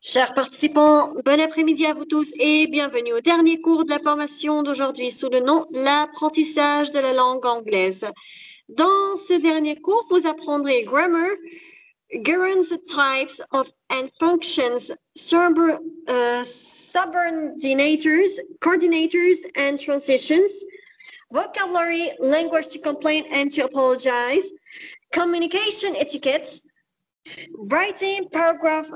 Chers participants, bon après-midi à vous tous et bienvenue au dernier cours de la formation d'aujourd'hui sous le nom L'apprentissage de la langue anglaise. Dans ce dernier cours, vous apprendrez grammar, gerunds, types of and functions, subordinators, coordinators and transitions, vocabulary, language to complain and to apologize, communication etiquette, writing, paragraph,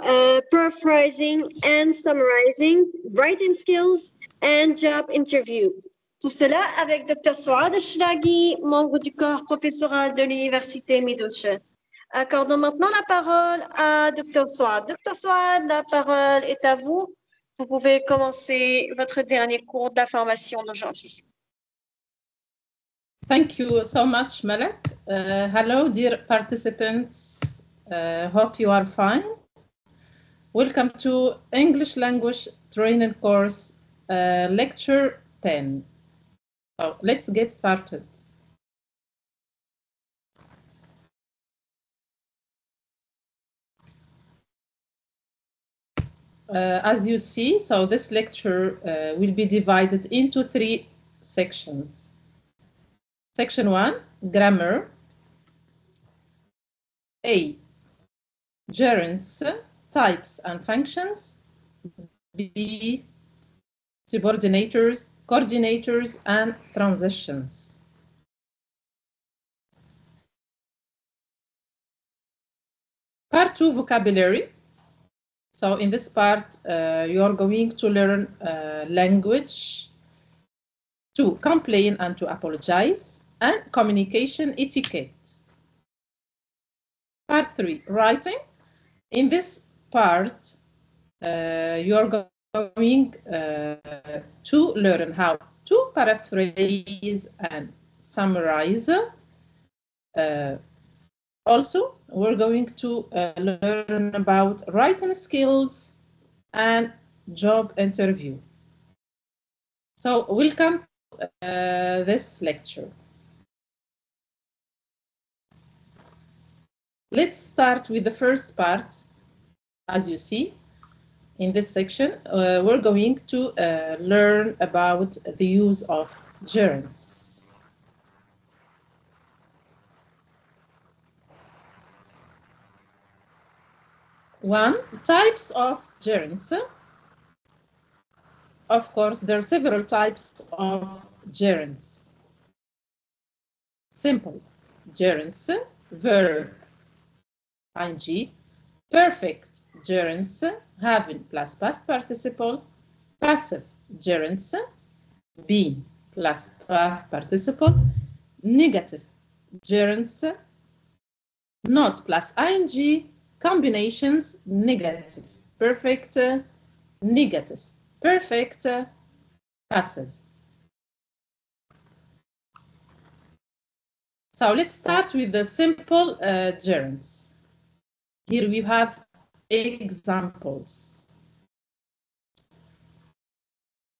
paraphrasing and summarizing, writing skills, and job interview. Tout cela avec Dr. Souad Shlaghi, membre du corps professoral de l'Université Midocean. Accordons maintenant la parole à Dr. Souad. Dr. Souad, la parole est à vous. Vous pouvez commencer votre dernier cours de la formation d'aujourd'hui. Thank you so much, Malak. Hello, dear participants. Hope you are fine. Welcome to English Language Training Course, Lecture 10. So let's get started. As you see, so this lecture will be divided into 3 sections. Section 1, grammar. A, gerunds, types and functions. B, subordinators, coordinators, and transitions. Part 2, vocabulary. So in this part, you are going to learn language to complain and to apologize, and communication etiquette. Part 3, writing. In this part, you are going to learn how to paraphrase and summarize. Also, we're going to learn about writing skills and job interview. So welcome to this lecture. Let's start with the first part. As you see, in this section, we're going to learn about the use of gerunds. 1, types of gerunds. Of course, there are several types of gerunds. Simple gerunds, verb, ing, perfect gerunds, having plus past participle, passive gerunds, been plus past participle, negative gerunds, not plus ing, combinations, negative, perfect, negative, perfect, passive. So let's start with the simple gerunds. Here we have examples.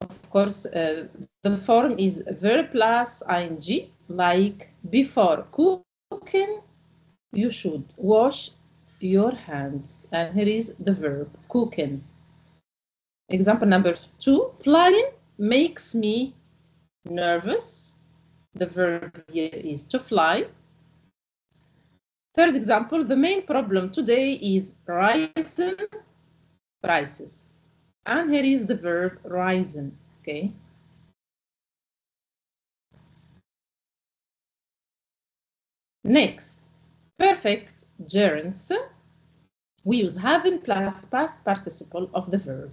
Of course, the form is verb plus ing, like before cooking, you should wash your hands. And here is the verb, cooking. Example number 2, flying makes me nervous. The verb here is to fly. Third example, the main problem today is rising prices. And here is the verb rising, okay? Next, perfect gerunds. We use having plus past participle of the verb.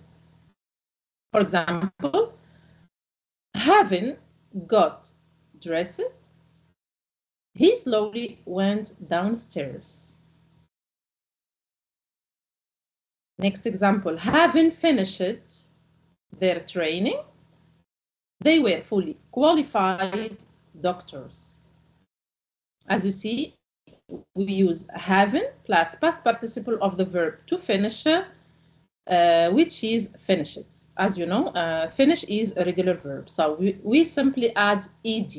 For example, having got dressed, he slowly went downstairs. Next example, having finished their training, they were fully qualified doctors. As you see, we use having plus past participle of the verb to finish, which is finished. As you know, finish is a regular verb, so we simply add ed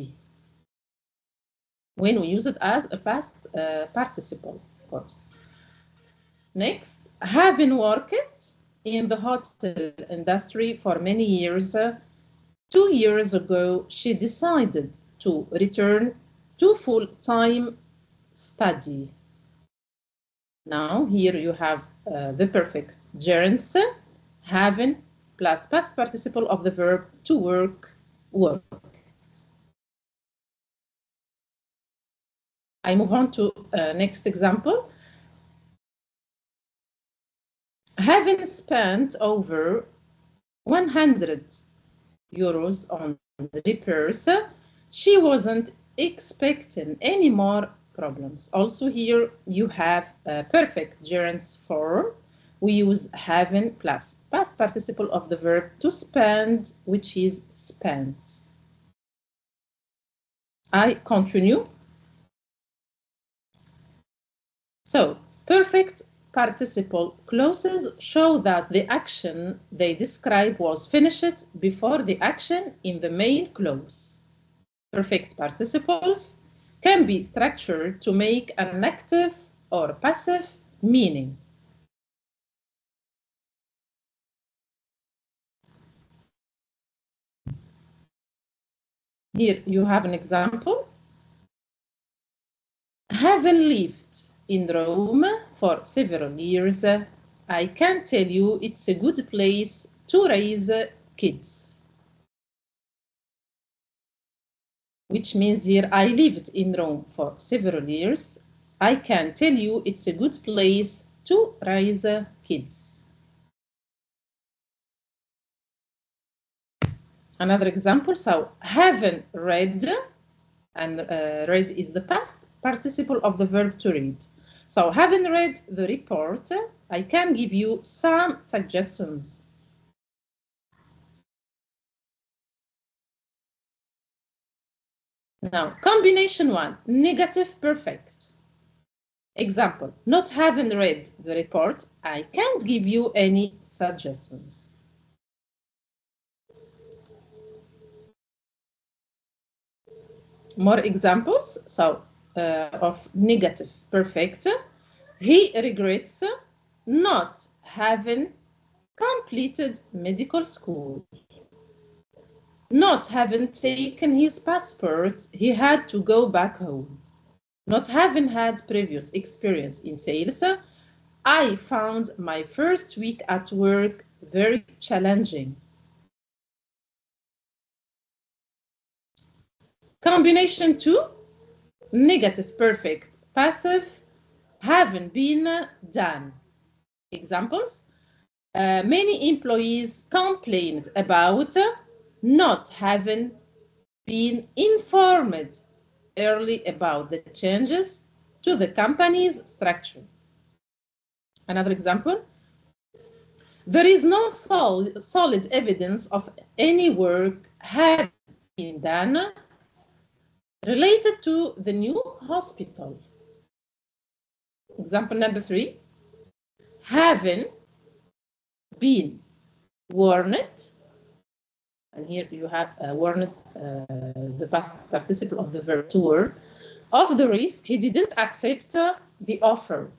when we use it as a past participle, of course. Next, having worked, in the hotel industry for many years. 2 years ago, she decided to return to full-time study. Now, here you have the perfect gerunds, having plus past participle of the verb to work, worked. I move on to next example. Having spent over 100 euros on repairs, she wasn't expecting any more problems. Also here you have a perfect gerund form. We use having plus past participle of the verb to spend, which is spent. I continue. So perfect participle clauses show that the action they describe was finished before the action in the main clause. Perfect participles can be structured to make an active or passive meaning. Here you have an example. Having lived in Rome for several years, I can tell you it's a good place to raise kids. Which means here I lived in Rome for several years. I can tell you it's a good place to raise kids. Another example, so having read, and read is the past participle of the verb to read. So having read the report, I can give you some suggestions. Now, combination one, negative perfect. Example, not having read the report, I can't give you any suggestions. More examples, so of negative perfect. He regrets not having completed medical school. Not having taken his passport, he had to go back home. Not having had previous experience in sales, I found my first week at work very challenging. Combination two, negative perfect passive, haven't been done. Examples, many employees complained about not having been informed early about the changes to the company's structure. Another example, there is no solid evidence of any work having been done related to the new hospital. Example number three, having been warned, and here you have warned, the past participle of the verb to warn, of the risk, he didn't accept the offer.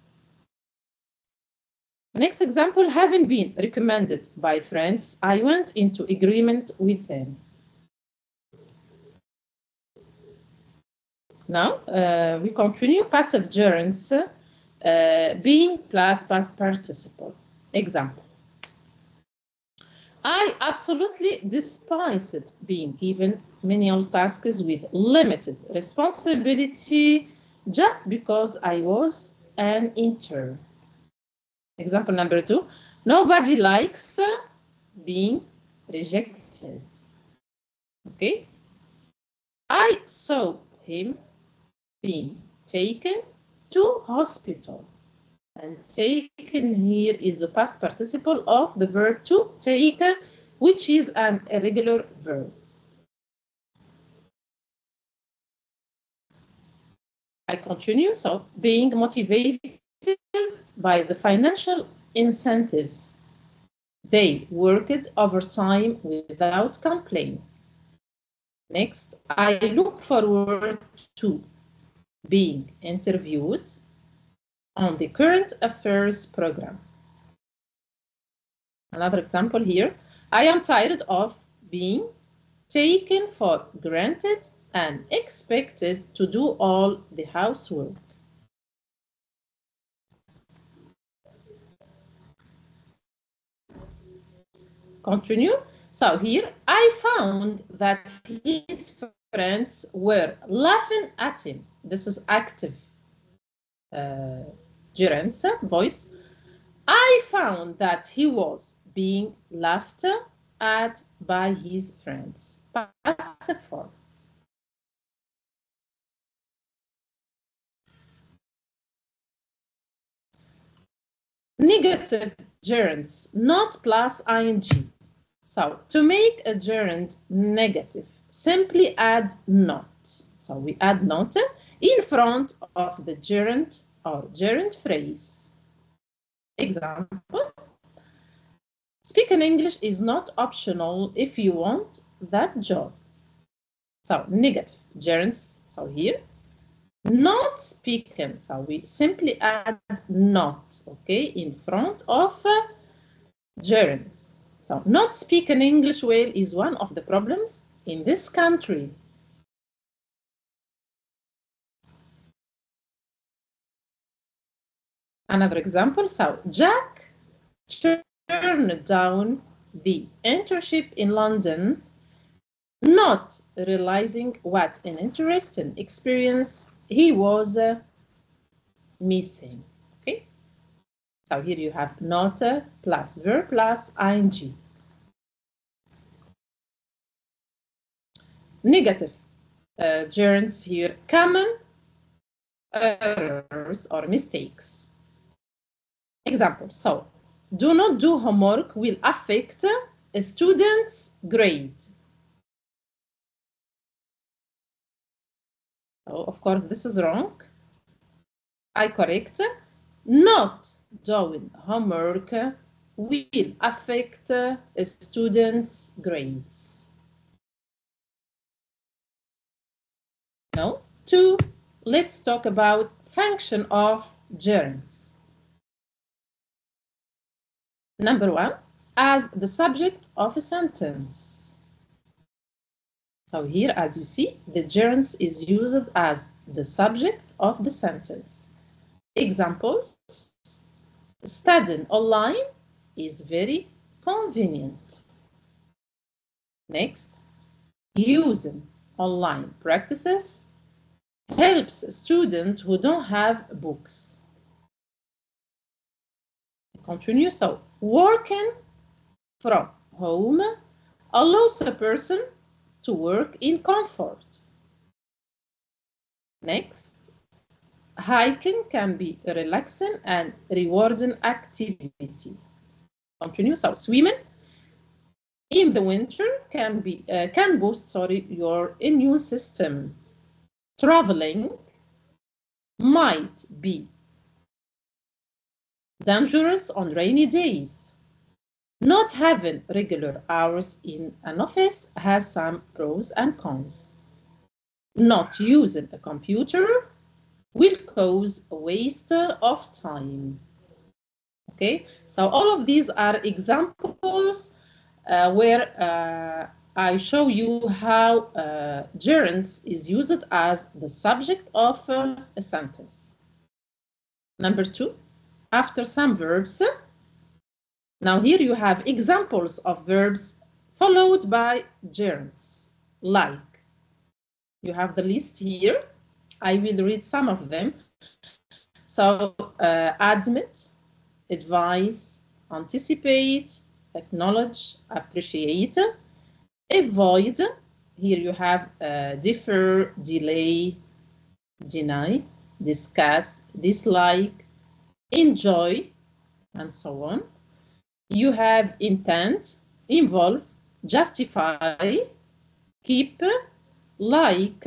Next example, having been recommended by friends, I went into agreement with them. Now, we continue passive gerunds, being plus past participle. Example, I absolutely despised being given menial tasks with limited responsibility just because I was an intern. Example number two, nobody likes being rejected. Okay, I saw him being taken to hospital. And taken here is the past participle of the verb to take, which is an irregular verb. I continue, so being motivated by the financial incentives. They worked overtime without complaint. Next, I look forward to being interviewed on the current affairs program. Another example here. I am tired of being taken for granted and expected to do all the housework. Continue. So here, I found that his friends were laughing at him. This is active gerund voice. I found that he was being laughed at by his friends. Passive form. Negative gerunds, not plus ing. So to make a gerund negative, simply add not. So we add not in front of the gerund or gerund phrase. Example, speaking English is not optional if you want that job. So negative gerunds, so here, not speaking, so we simply add not, okay, in front of gerund. So not speaking English well is one of the problems in this country. Another example, so Jack turned down the internship in London, not realizing what an interesting experience he was missing. Okay, so here you have not plus verb plus ing. Negative gerunds here, common errors or mistakes. Example, so do not do homework will affect a student's grade. So of course this is wrong. I correct. Not doing homework will affect a student's grades. No. 2, let's talk about function of gerunds. Number 1, as the subject of a sentence. So here, as you see, the gerund is used as the subject of the sentence. Examples, studying online is very convenient. Next, using online practices helps students who don't have books. Continue, so working from home allows a person to work in comfort. Next, hiking can be a relaxing and rewarding activity. Continue, so swimming in the winter can boost your immune system. Traveling might be dangerous on rainy days. Not having regular hours in an office has some pros and cons. Not using a computer will cause a waste of time. Okay, so all of these are examples where I show you how gerunds is used as the subject of a sentence. Number 2, after some verbs. Now here you have examples of verbs followed by gerunds, like. You have the list here. I will read some of them. So admit, advise, anticipate, acknowledge, appreciate, avoid. Here you have differ, delay, deny, discuss, dislike, enjoy, and so on. You have intent, involve, justify, keep, like,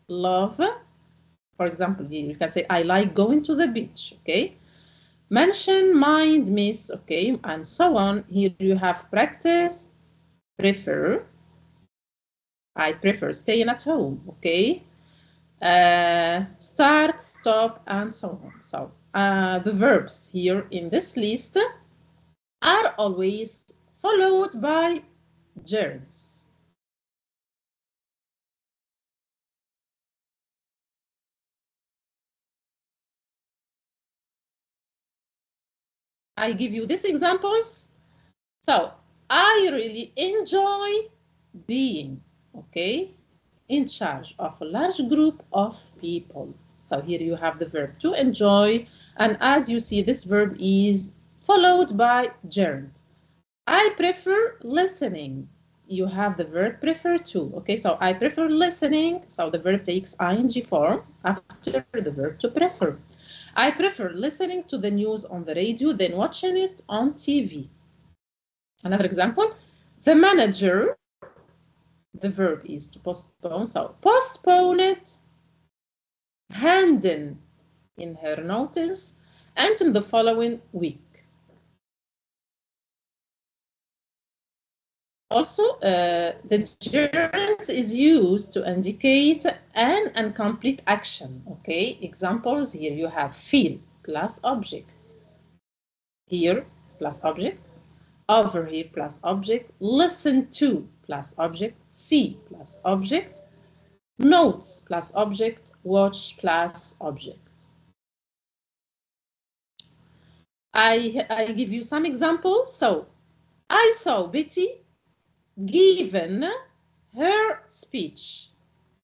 love. For example, you can say, I like going to the beach, okay? Mention, mind, miss, okay, and so on. Here you have practice, prefer. I prefer staying at home, okay? Start, stop, and so on. So the verbs here in this list are always followed by gerunds. I give you these examples. So, I really enjoy being, okay, in charge of a large group of people. So here you have the verb to enjoy, and as you see, this verb is followed by gerund. I prefer listening. You have the verb prefer to, okay? So I prefer listening, so the verb takes ing form after the verb to prefer. I prefer listening to the news on the radio than watching it on TV. Another example, the manager, the verb is to postpone, so postpone it, handing in her notice until the following week. Also, the gerund is used to indicate an incomplete action, okay? Examples, here you have feel plus object. Here, plus object. Over here, plus object. Listen to, plus object. See, plus object. Notes, plus object. Watch, plus object. I give you some examples. So, I saw Betty given her speech.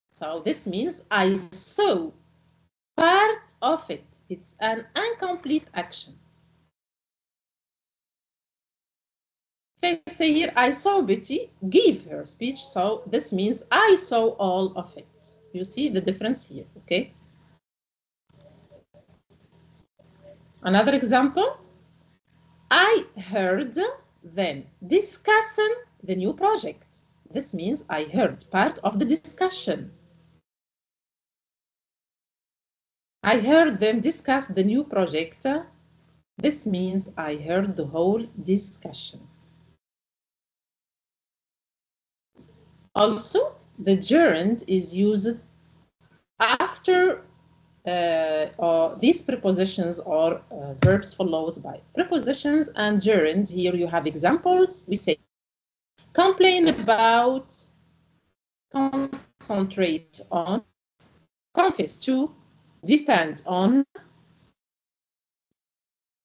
So this means I saw part of it. It's an incomplete action. If I say here, I saw Betty give her speech. So this means I saw all of it. You see the difference here, okay? Another example, I heard them discussing the new project. This means I heard part of the discussion. I heard them discuss the new project. This means I heard the whole discussion. Also, the gerund is used after these prepositions or verbs followed by prepositions and gerund. Here you have examples. We say complain about, concentrate on, confess to, depend on,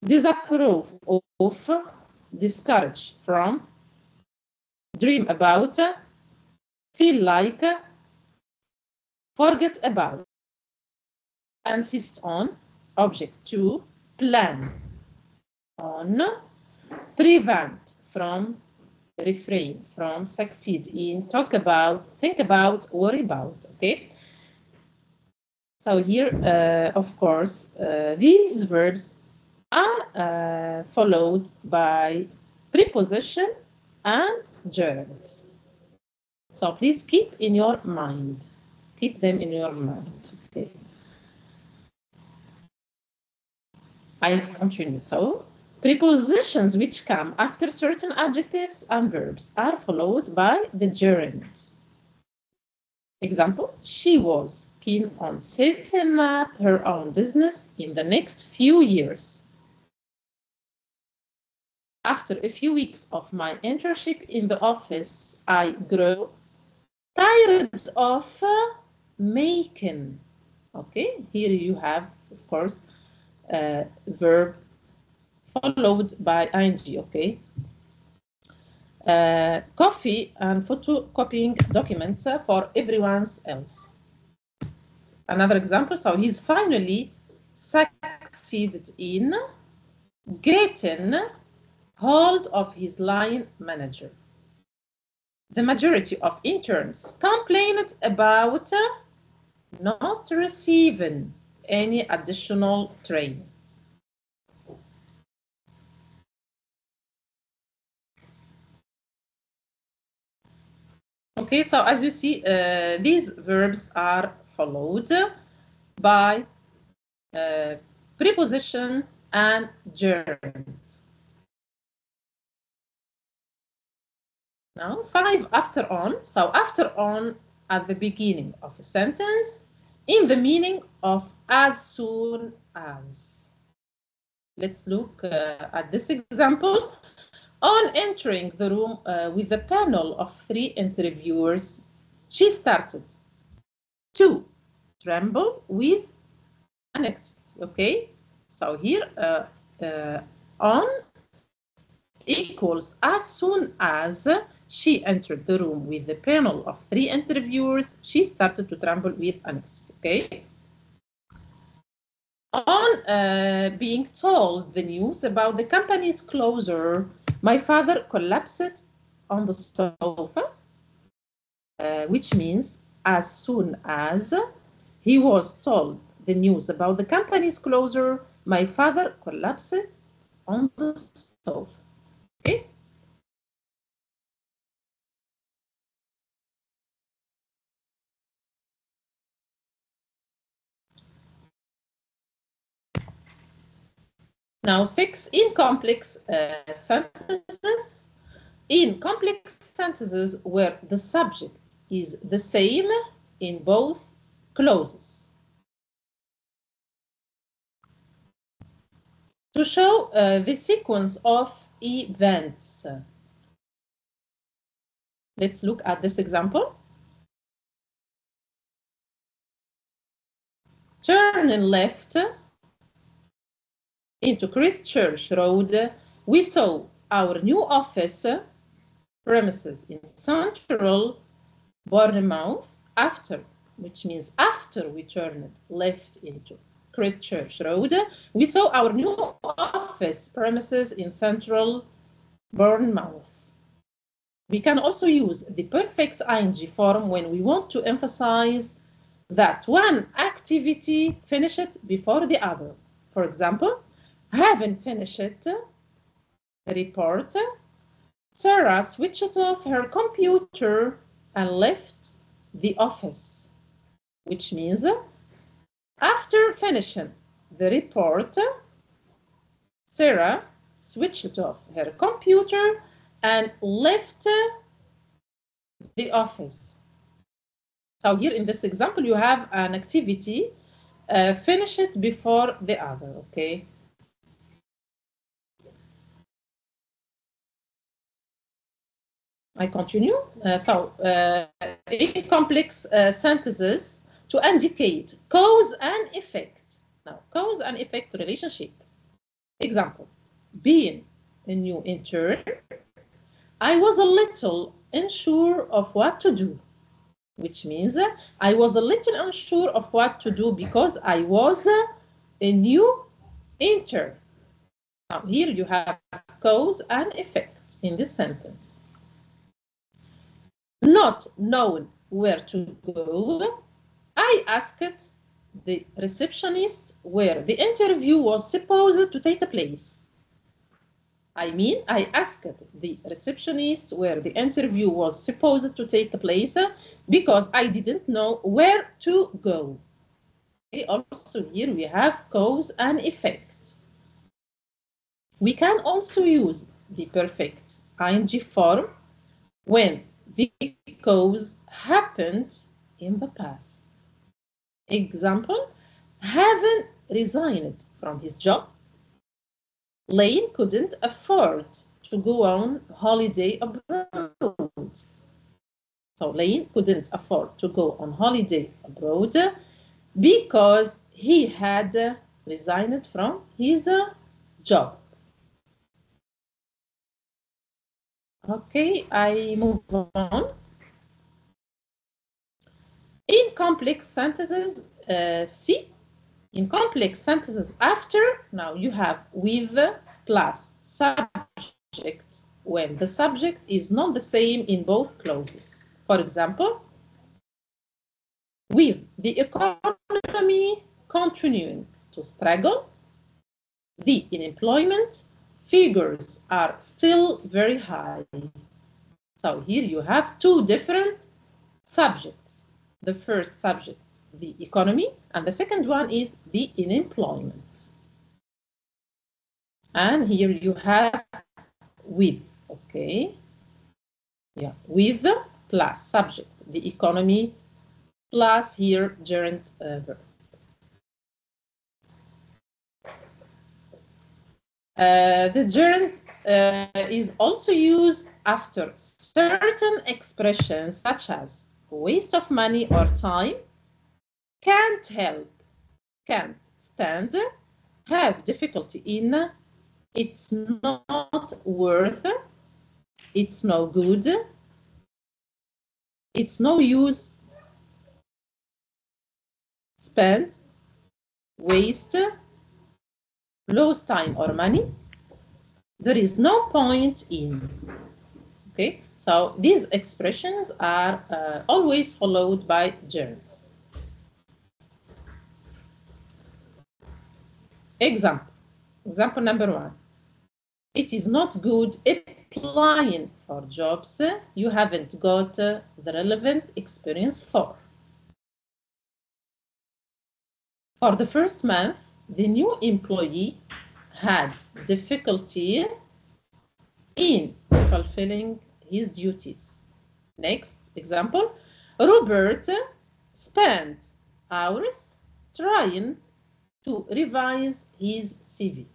disapprove of, discourage from, dream about, feel like, forget about, insist on, object to, plan on, prevent from, refrain from, succeed in, talk about, think about, worry about, okay? So here, of course, these verbs are followed by preposition and gerund. So please keep in your mind. Keep them in your mind, okay? I continue. So, prepositions which come after certain adjectives and verbs are followed by the gerund. Example, she was keen on setting up her own business in the next few years. After a few weeks of my internship in the office, I grew tired of making. Okay, here you have, of course, verb followed by ing, okay? Coffee and photocopying documents for everyone else. Another example, so he's finally succeeded in getting hold of his line manager. The majority of interns complained about not receiving any additional training. Okay, so as you see, these verbs are followed by preposition and gerund. Now, 5 after on. So after on at the beginning of a sentence in the meaning of as soon as. Let's look at this example. On entering the room with a panel of 3 interviewers, she started to tremble with anxiety. Okay, so here on equals as soon as she entered the room with the panel of 3 interviewers, she started to tremble with anxiety. Okay. On being told the news about the company's closure, my father collapsed on the sofa, which means as soon as he was told the news about the company's closure, my father collapsed on the sofa. Okay? Now 6, in complex sentences. In complex sentences where the subject is the same in both clauses. To show the sequence of events. Let's look at this example. Turning left into Christchurch Road, we saw our new office premises in central Bournemouth after, which means after we turned left into Christchurch Road, we saw our new office premises in central Bournemouth. We can also use the perfect ing form when we want to emphasize that one activity finished before the other. For example, having finished the report, Sarah switched off her computer and left the office, which means after finishing the report, Sarah switched off her computer and left the office. So here in this example, you have an activity finished before the other, okay? I continue. In complex sentences to indicate cause and effect. Now, cause and effect relationship. Example, being a new intern, I was a little unsure of what to do, which means I was a little unsure of what to do because I was a new intern. Now, here you have cause and effect in this sentence. Not knowing where to go, I asked the receptionist where the interview was supposed to take place. I mean, I asked the receptionist where the interview was supposed to take place because I didn't know where to go. Okay, also here we have cause and effect. We can also use the perfect ing form when the cause happened in the past. Example, having resigned from his job, Lane couldn't afford to go on holiday abroad. So Lane couldn't afford to go on holiday abroad because he had resigned from his job. Okay, I move on. In complex sentences, C. In complex sentences after, now you have with plus subject when the subject is not the same in both clauses. For example, with the economy continuing to struggle, the unemployment figures are still very high. So here you have two different subjects. The first subject, the economy, and the second one is the unemployment. And here you have with, okay? Yeah, with plus subject, the economy, plus here gerund verb. The gerund is also used after certain expressions such as waste of money or time, can't help, can't stand, have difficulty in, it's not worth, it's no good, it's no use, spend, waste, lose time or money, there is no point in. Okay, so these expressions are always followed by gerunds. Example number 1. It is not good applying for jobs you haven't got the relevant experience for. For the first month, the new employee had difficulty in fulfilling his duties. Next example, Robert spent hours trying to revise his CV.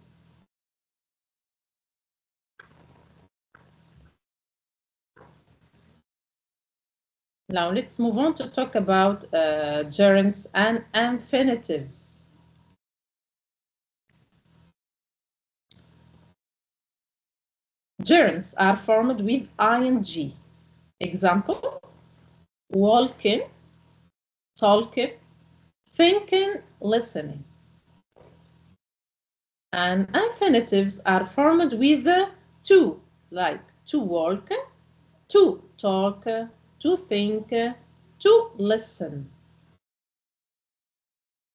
Now let's move on to talk about gerunds and infinitives. Gerunds are formed with ing. Example, walking, talking, thinking, listening. And infinitives are formed with to, like to walk, to talk, to think, to listen.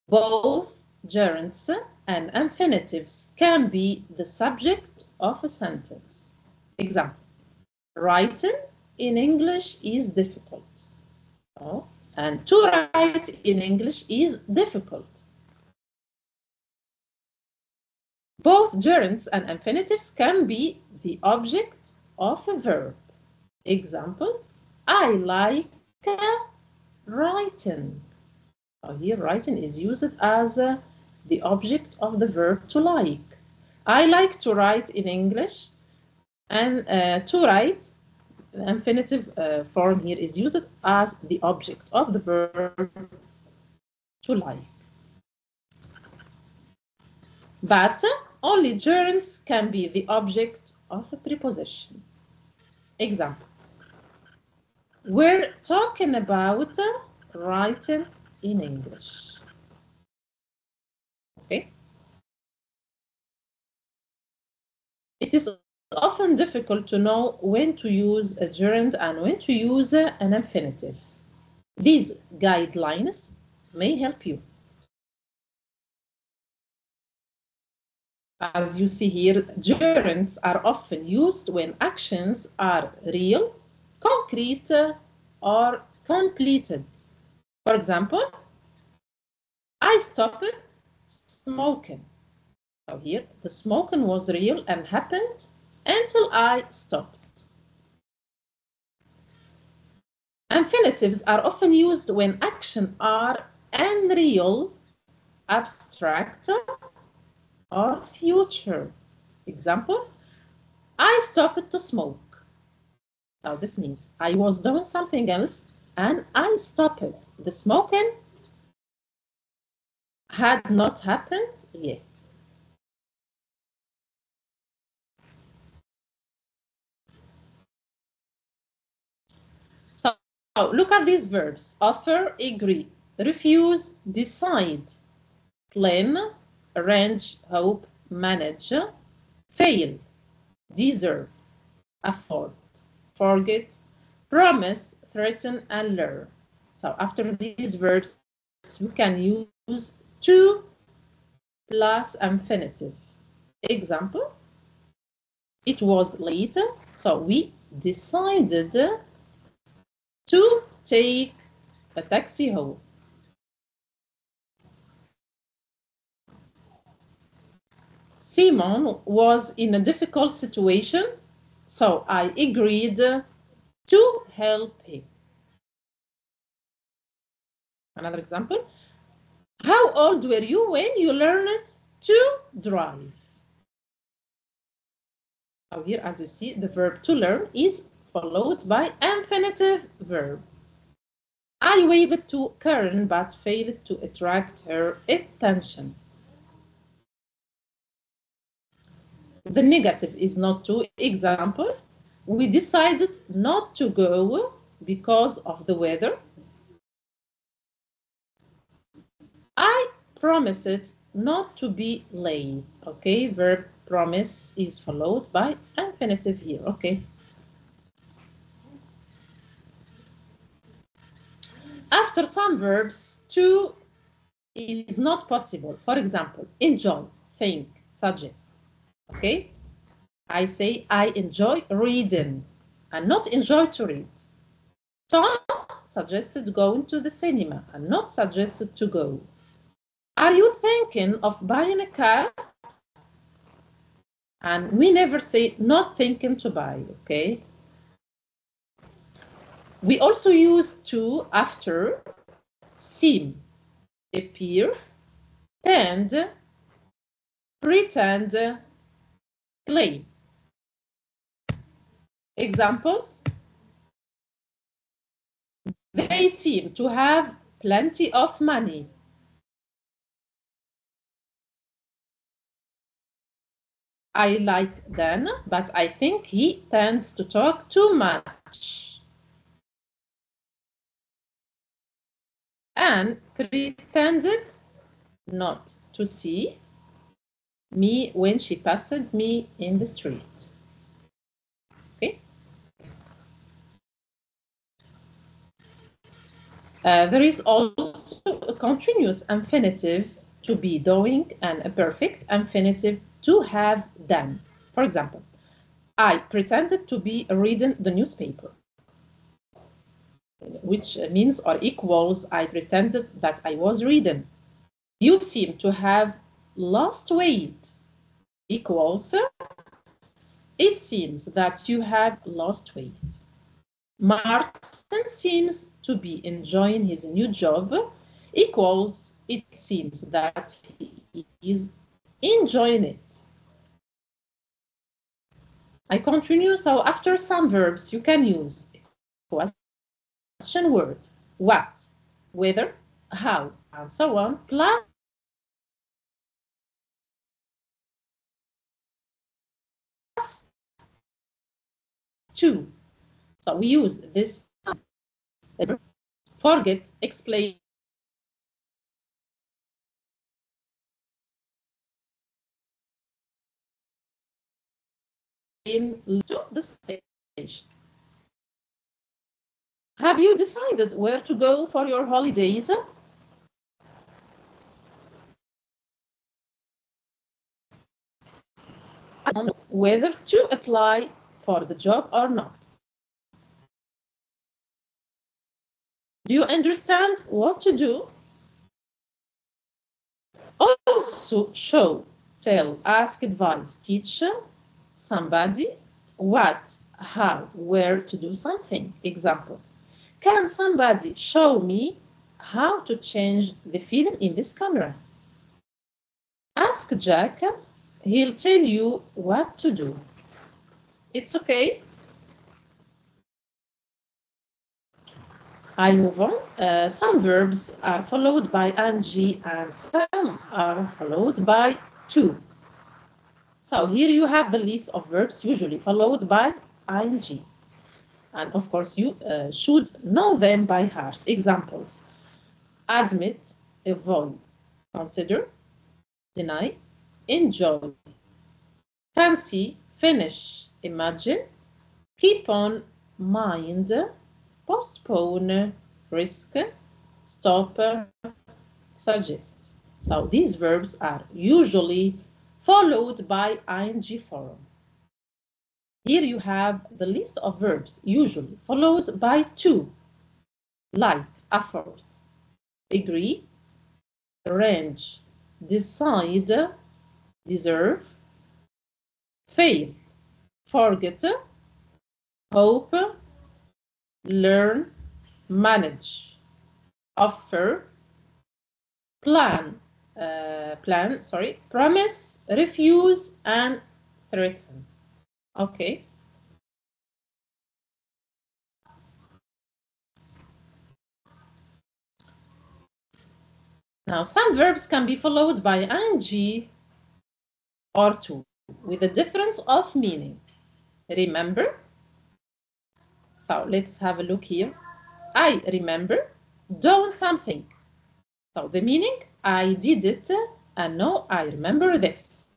Both gerunds and infinitives can be the subject of a sentence. Example, writing in English is difficult. Oh, and to write in English is difficult. Both gerunds and infinitives can be the object of a verb. Example, I like writing. So here, writing is used as the object of the verb to like. I like to write in English, and to write, the infinitive form here is used as the object of the verb to like. But only gerunds can be the object of a preposition. Example, we're talking about writing in English. Okay. It is often difficult to know when to use a gerund and when to use an infinitive. These guidelines may help you. As you see here, gerunds are often used when actions are real, concrete, or completed. For example, I stopped smoking. So here, the smoking was real and happened until I stopped. Infinitives are often used when actions are unreal, abstract, or future. Example, I stopped to smoke. So this means I was doing something else and I stopped. The smoking had not happened yet. So look at these verbs: offer, agree, refuse, decide, plan, arrange, hope, manage, fail, deserve, afford, forget, promise, threaten, and lure. So after these verbs, we can use to plus infinitive. Example, it was late, so we decided to take a taxi home. Simon was in a difficult situation, so I agreed to help him. Another example, how old were you when you learned to drive? So here, as you see, the verb to learn is followed by infinitive verb. I waved to Karen but failed to attract her attention. The negative is not to. Example, we decided not to go because of the weather. I promised not to be late. Okay, verb promise is followed by infinitive here. Okay. After some verbs, to is not possible. For example, enjoy, think, suggest. Okay? I say I enjoy reading and not enjoy to read. Tom suggested going to the cinema and not suggested to go. Are you thinking of buying a car? And we never say not thinking to buy, okay? We also use to after seem, appear, tend, pretend, claim. Examples? They seem to have plenty of money. I like Dan, but I think he tends to talk too much. Anne pretended not to see me when she passed me in the street. Okay. There is also a continuous infinitive to be doing and a perfect infinitive to have done. For example, I pretended to be reading the newspaper, which means or equals I pretended that I was reading. You seem to have lost weight equals it seems that you have lost weight. Martin seems to be enjoying his new job equals it seems that he is enjoying it. I continue. So after some verbs, you can use question word, what, whether, how, and so on, plus to. So we use this forget, explain, to the stage. Have you decided where to go for your holidays? I don't know whether to apply for the job or not. Do you understand what to do? Also show, tell, ask advice, teach somebody what, how, where to do something. Example, can somebody show me how to change the film in this camera? Ask Jack, he'll tell you what to do. It's okay. I move on. Some verbs are followed by ing and some are followed by to. So here you have the list of verbs usually followed by ing. And of course, you should know them by heart. Examples: admit, avoid, consider, deny, enjoy, fancy, finish, imagine, keep on, mind, postpone, risk, stop, suggest. So these verbs are usually followed by ing form. Here you have the list of verbs usually followed by to, like afford, agree, arrange, decide, deserve, faith, forget, hope, learn, manage, offer, promise, refuse, and threaten. Okay. Now, some verbs can be followed by ing or to, with a difference of meaning. Remember? So let's have a look here. I remember doing something. So the meaning, I did it, and now I remember this.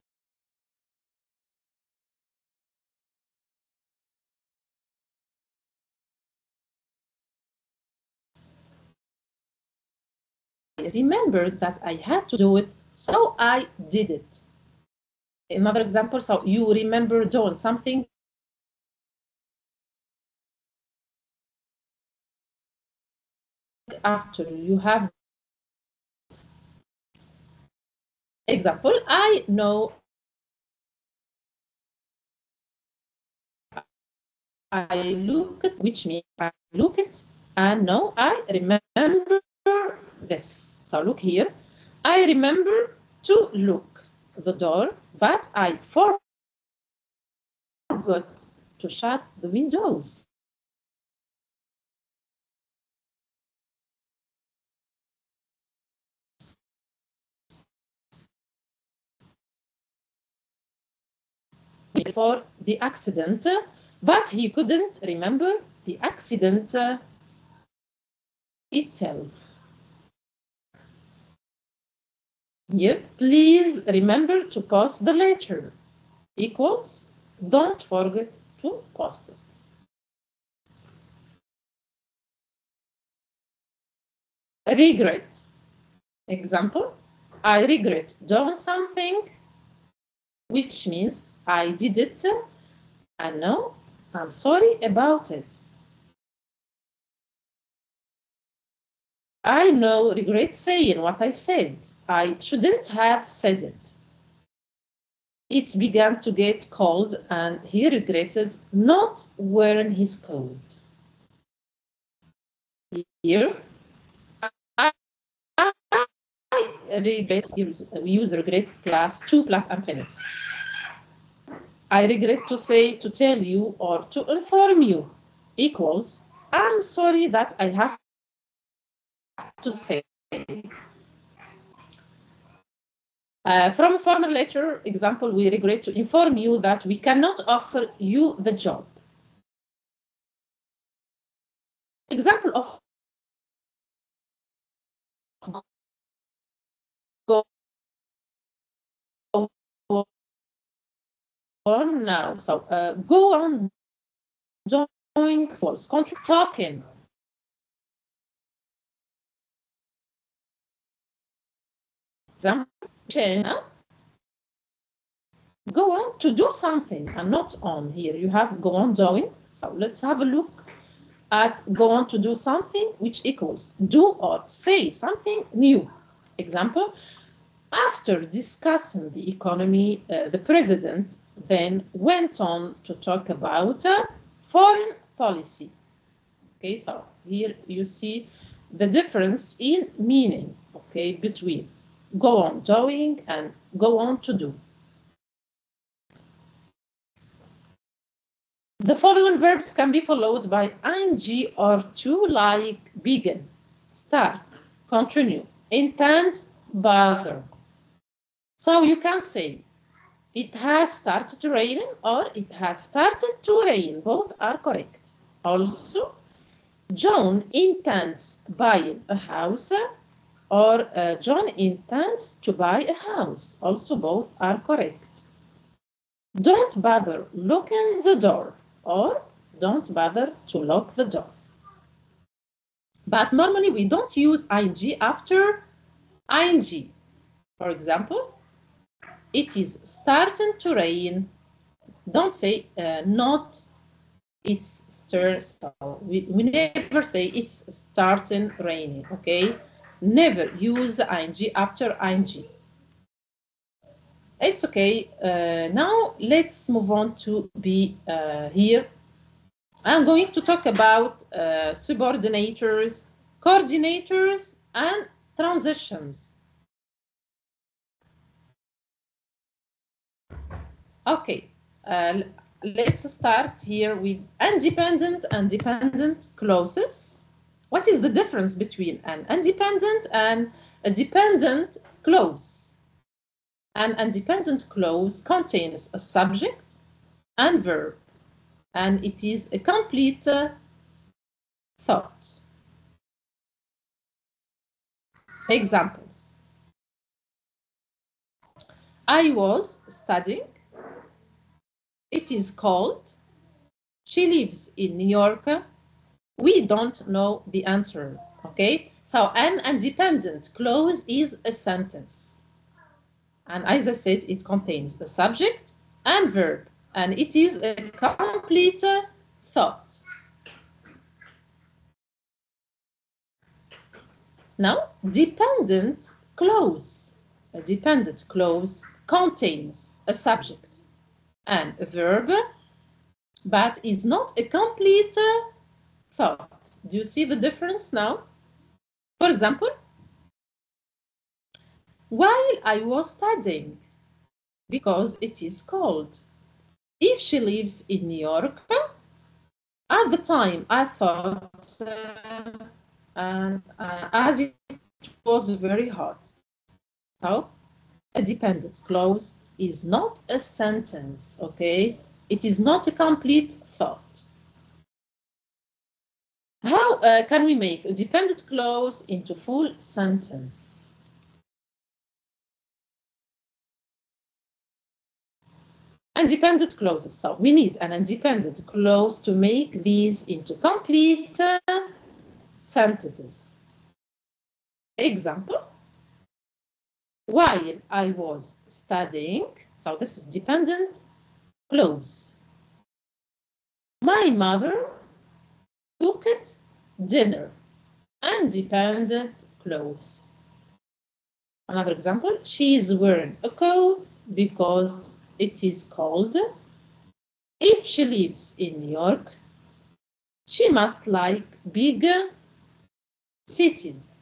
I remembered that I had to do it, so I did it. Another example, so you remember doing something after you have. Example, I know I look at, which means I look at, and now I remember this. So look here, I remember to look the door, but I forgot to shut the windows. For the accident, but he couldn't remember the accident itself. Here, please remember to post the letter. Equals, don't forget to post it. Regret. Example, I regret doing something, which means I did it, and now I'm sorry about it. I now regret saying what I said. I shouldn't have said it. It began to get cold, and he regretted not wearing his coat. Here, I regret, we use regret plus to plus infinite. I regret to say, to tell you, or to inform you equals, I'm sorry that I have to say. From a former lecture example, we regret to inform you that we cannot offer you the job. Example of go on now. So go on doing false contract talking. Example, go on to do something and not on. Here you have go on doing. So let's have a look at go on to do something, which equals do or say something new. Example, after discussing the economy, the president then went on to talk about foreign policy. Okay, so here you see the difference in meaning, okay, between go on doing and go on to do. The following verbs can be followed by ing or to, like begin, start, continue, intend, bother. So you can say, it has started raining or it has started to rain. Both are correct. Also, John intends buying a house or John intends to buy a house. Also, both are correct. Don't bother locking the door or don't bother to lock the door. But normally we don't use ing after ing. For example, it is starting to rain. Don't say not it's so we never say it's starting raining, okay? Never use ing after ing. It's okay. Now let's move on to be here. I'm going to talk about subordinators, coordinators, and transitions. Okay, let's start here with independent and dependent clauses. What is the difference between an independent and a dependent clause? An independent clause contains a subject and verb, and it is a complete thought. Examples. I was studying. It is cold. She lives in New York. We don't know the answer. Okay, so an independent clause is a sentence. And as I said, it contains the subject and verb, and it is a complete thought. Now, dependent clause. A dependent clause contains a subject and a verb, but is not a complete thought. Do you see the difference now? For example, while I was studying, because it is cold. If she lives in New York, at the time I thought, as it was very hot. So, a dependent clause is not a sentence, okay? It is not a complete thought. How can we make a dependent clause into full sentence? Independent clauses. So we need an independent clause to make these into complete sentences. Example, while I was studying, so this is dependent clause. My mother cooked dinner, independent clause. Another example, she is wearing a coat because it is cold. If she lives in New York, she must like big cities.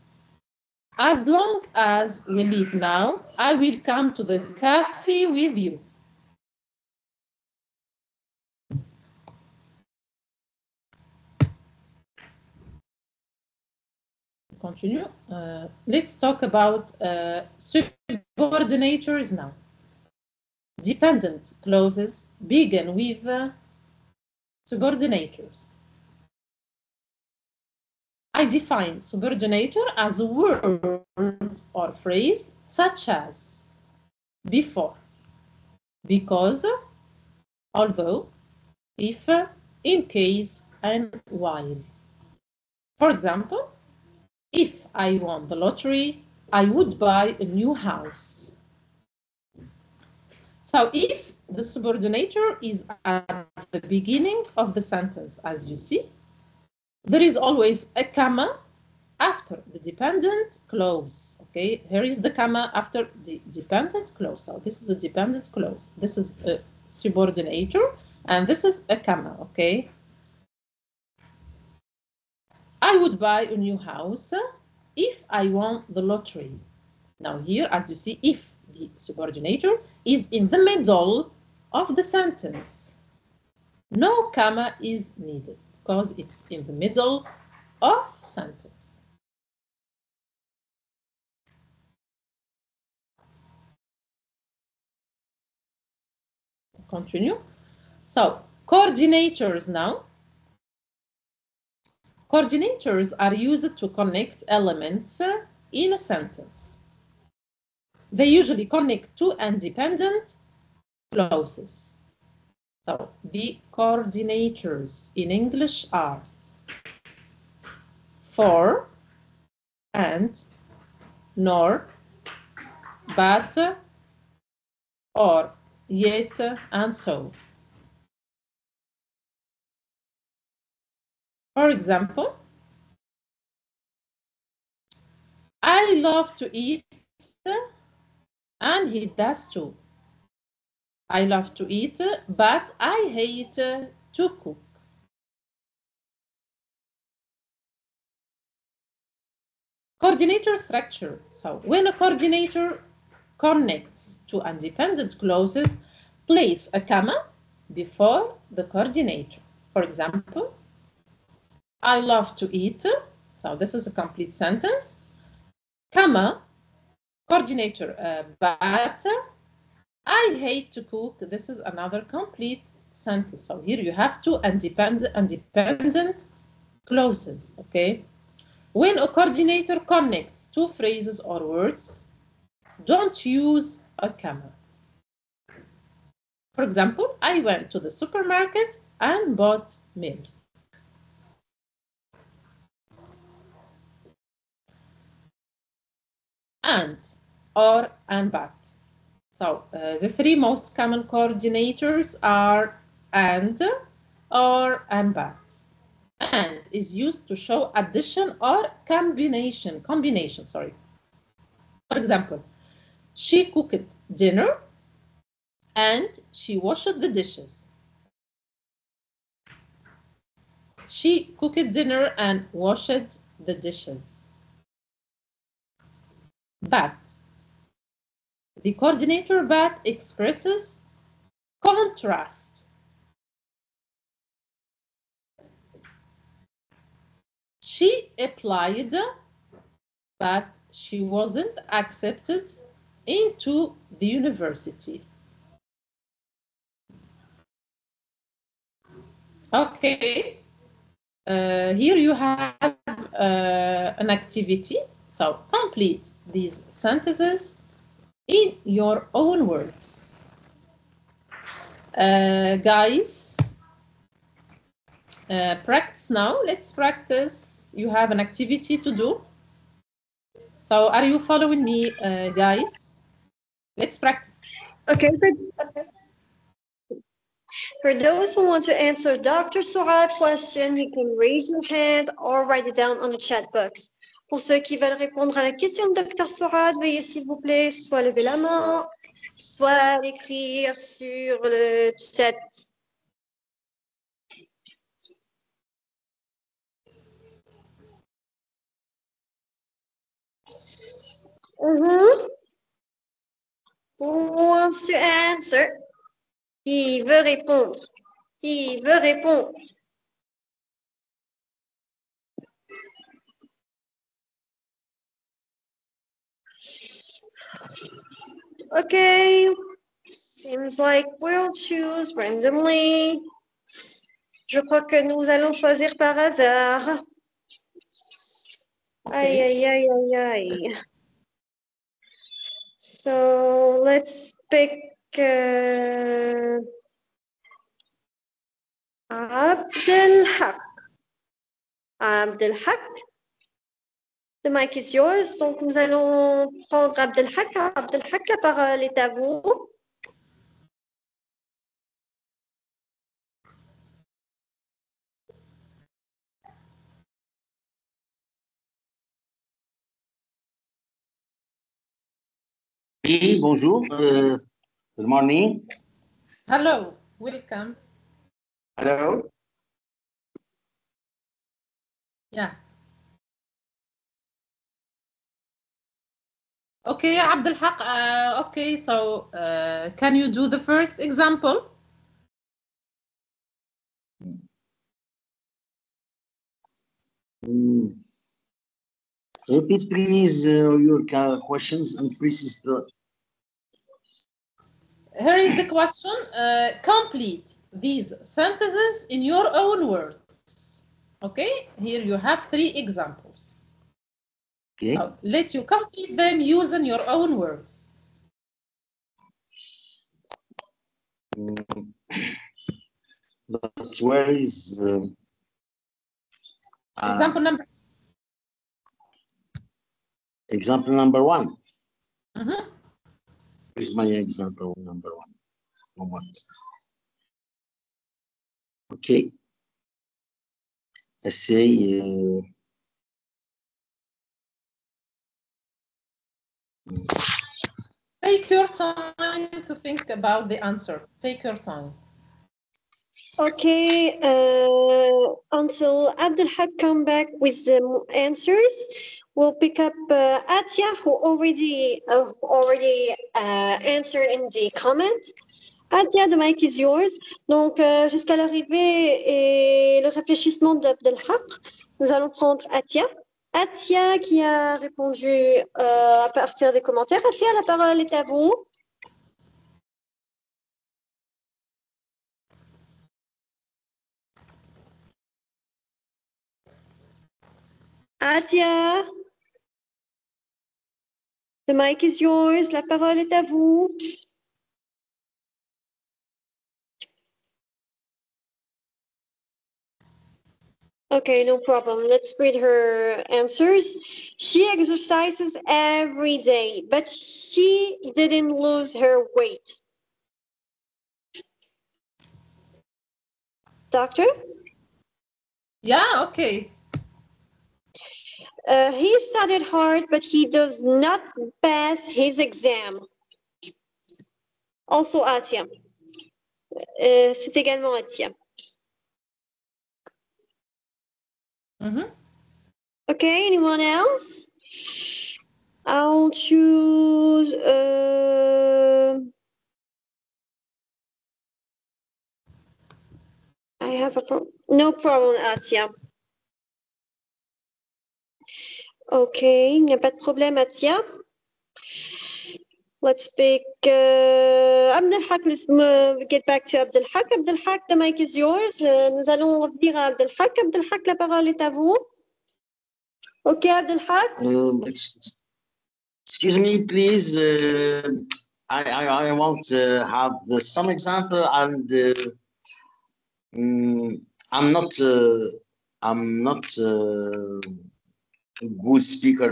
As long as we live now, I will come to the cafe with you. Continue. Let's talk about subordinators now. Dependent clauses begin with subordinators. I define subordinator as a word or phrase such as before, because, although, if, in case, and while. For example, if I won the lottery, I would buy a new house. So if the subordinator is at the beginning of the sentence, as you see, there is always a comma after the dependent clause. Okay, here is the comma after the dependent clause. So this is a dependent clause. This is a subordinator, and this is a comma. Okay. I would buy a new house if I won the lottery. Now here, as you see, if the subordinator is in the middle of the sentence, no comma is needed because it's in the middle of sentence. Continue. So, coordinators now. Coordinators are used to connect elements in a sentence. They usually connect two independent clauses. So, the coordinators in English are for, and, nor, but, or, yet, and so. For example, I love to eat, and he does too. I love to eat, but I hate to cook. Coordinator structure. So when a coordinator connects to independent clauses, place a comma before the coordinator. For example, I love to eat. So this is a complete sentence. Comma, coordinator, but I hate to cook. This is another complete sentence. So here you have two independent clauses, okay? When a coordinator connects two phrases or words, don't use a comma. For example, I went to the supermarket and bought milk. And, or, and but. So the three most common coordinators are and, or, and but. And is used to show addition or combination, sorry. For example, she cooked dinner and she washed the dishes. She cooked dinner and washed the dishes. But the coordinator but expresses contrast. She applied, but she wasn't accepted into the university. Okay, here you have an activity. So complete these sentences in your own words. Guys, practice now. Let's practice. You have an activity to do. So are you following me, guys? Let's practice. Okay. For those who want to answer Dr. Soura's question, you can raise your hand or write it down on the chat box. Pour ceux qui veulent répondre à la question de Dr. Sourad, veuillez s'il vous plaît soit lever la main, soit l'écrire sur le chat. Who wants to answer? Qui veut répondre? Qui veut répondre? Okay, seems like we'll choose randomly. Je crois que nous allons choisir par hasard. Okay. Aïe, aïe, aïe, aïe, aïe. So let's pick Abdelhak. Abdelhak, the mic is yours. Donc nous allons prendre Abdelhak. Abdelhak, la parole est à vous. Oui, bonjour. Good morning. Hello, welcome. Hello. Yeah. Okay, Abdelhak. Okay, so can you do the first example? Repeat, please, your questions and please. Here is the question. Complete these sentences in your own words. Okay, here you have 3 examples. Okay. So let you complete them using your own words. But where is example number 1? Here's my example number 1. Moment. Okay. Let's say take your time to think about the answer. Take your time. Okay, until Abdelhak come back with the answers, we'll pick up Atia, who already answered in the comment. Atia, the mic is yours. Donc, jusqu'à l'arrivée et le réfléchissement d'Abdelhak, nous allons prendre Atia. Atia qui a répondu à partir des commentaires. Atia, la parole est à vous. Atia, the mic is yours. La parole est à vous. Okay, no problem. Let's read her answers. She exercises every day, but she didn't lose her weight. Doctor? Yeah, okay. He studied hard, but he does not pass his exam. Also Atia. C'est également Atia. Okay, anyone else? I'll choose... I have a problem. No problem, Atia. Okay, il n'y a pas de problème, Atia. Let's pick Abdelhak. Let's get back to Abdelhak. Abdelhak, the mic is yours. Nous allons revenir à Abdelhak. Abdelhak, la parole est à vous. Ok, Abdelhak. Excuse me, please. I want to have some example, and I'm not a good speaker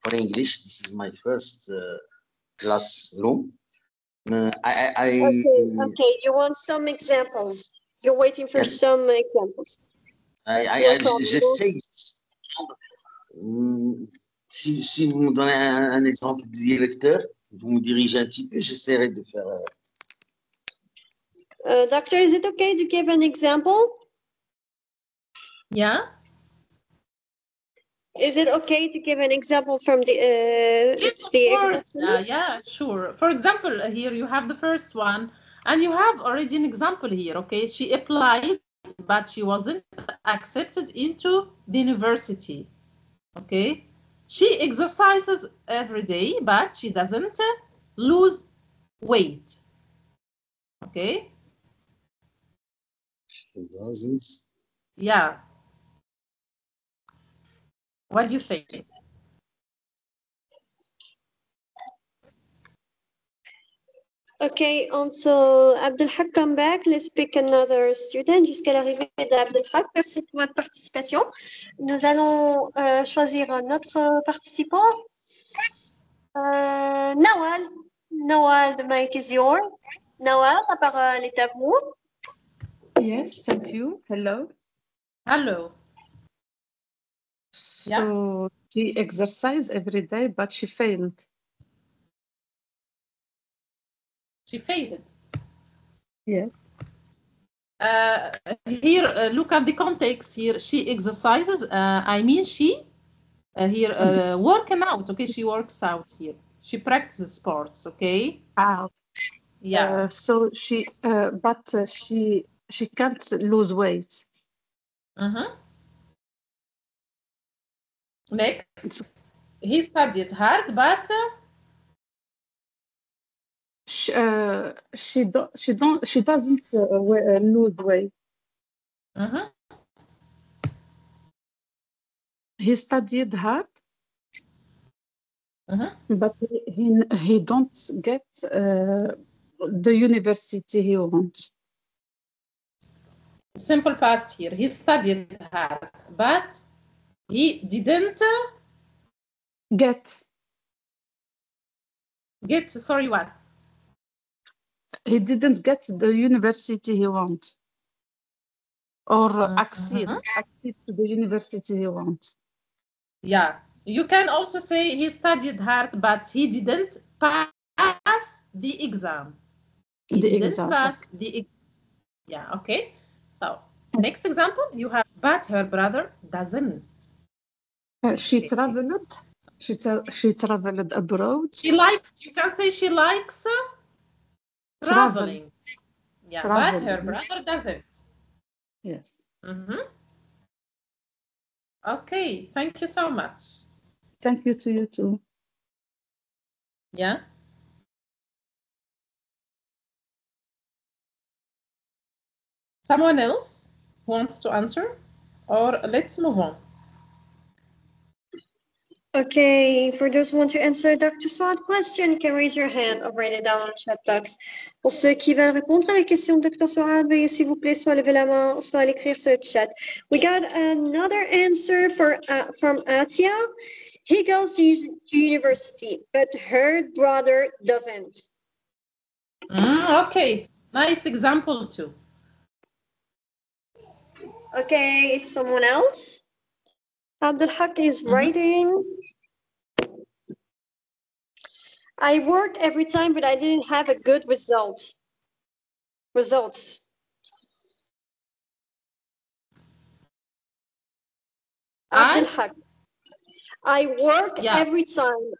for English. This is my first classroom. Okay, you want some examples. You're waiting for Yes. some examples. J'essaie. Si vous me donnez un exemple de directeur, vous me dirigez un petit peu, j'essaierai de faire. Doctor, is it okay to give an example? Yeah. Is it okay to give an example from the? Yes, of course. Yeah, sure. For example, here you have the first one, and you have already an example here. Okay, she applied, but she wasn't accepted into the university. Okay, she exercises every day, but she doesn't lose weight. Okay. She doesn't. Yeah. What do you think? Okay, until Abdelhak come back, let's pick another student jusqu'à l'arrivée d'Abdelhak. Merci pour votre participation. Nous allons choisir un autre participant. Nawal. Nawal, the mic is yours. Nawal, la parole est à vous. Yes, thank you. Hello. Hello. So she exercised every day, but she failed. She failed. Yes. Here, look at the context here. She exercises. I mean, she here working out. Okay, she works out here. She practices sports. Okay. Ah. Yeah. So she, but she can't lose weight. Next, he studied hard, but she doesn't lose weight. He studied hard, but he don't get the university he wants. Simple past here. He studied hard, but he didn't get. Sorry, what? He didn't get the university he wants, or access to the university he wants. Yeah, you can also say he studied hard, but he didn't pass the exam. He didn't pass the exam. Yeah, okay. So next example, you have, but her brother doesn't. She traveled. She traveled abroad. She likes. You can say she likes Traveling. Yeah, but her Traveling. brother doesn't. Yes. Okay, thank you so much. Thank you to you too. Yeah. Someone else wants to answer, or let's move on. Okay, for those who want to answer Dr. Saad's question, you can raise your hand or write it down on the chat box. Pour ceux qui veulent répondre à la question de Dr. Saad, veuillez s'il vous plaît soit lever la main, soit l'écrire sur le chat. We got another answer from Atia. He goes to university, but her brother doesn't. Okay, nice example too. Okay, it's someone else. Abdelhak is writing. I worked every time, but I didn't have a good results. Abdelhak. I work every time,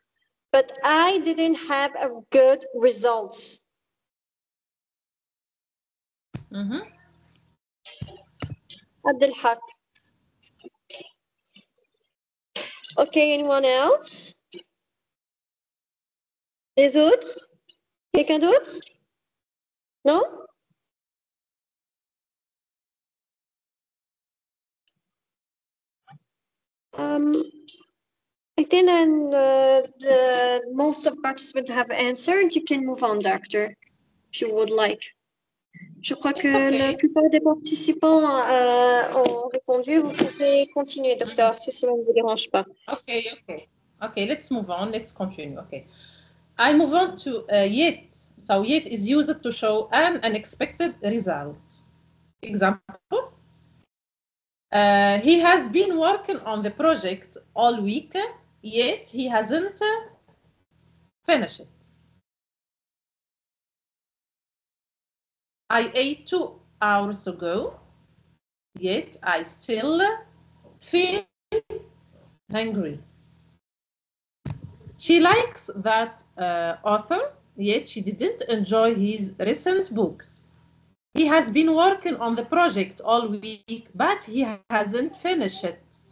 but I didn't have a good results. Abdelhak. Okay, anyone else? Les autres? Quelqu'un d'autre? Non? I think most of participants have answered. You can move on, doctor, if you would like. Je crois que la plupart des participants ont répondu. Vous pouvez continuer, docteur, si cela ne vous dérange pas. Okay, let's move on. Let's continue. Okay. I move on to yet. So yet is used to show an unexpected result. Example. He has been working on the project all week, yet he hasn't finished it. I ate 2 hours ago, yet I still feel hungry. She likes that author, yet she didn't enjoy his recent books. He has been working on the project all week, but he hasn't finished it.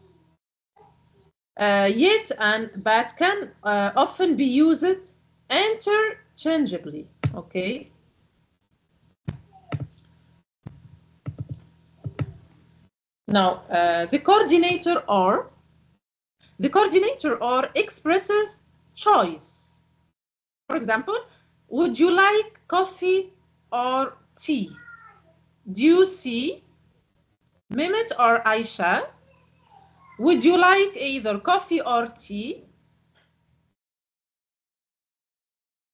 Yet and but can often be used interchangeably. Okay. Now, the coordinator or expresses choice. For example, would you like coffee or tea? Do you see Mehmet or Aisha? Would you like either coffee or tea?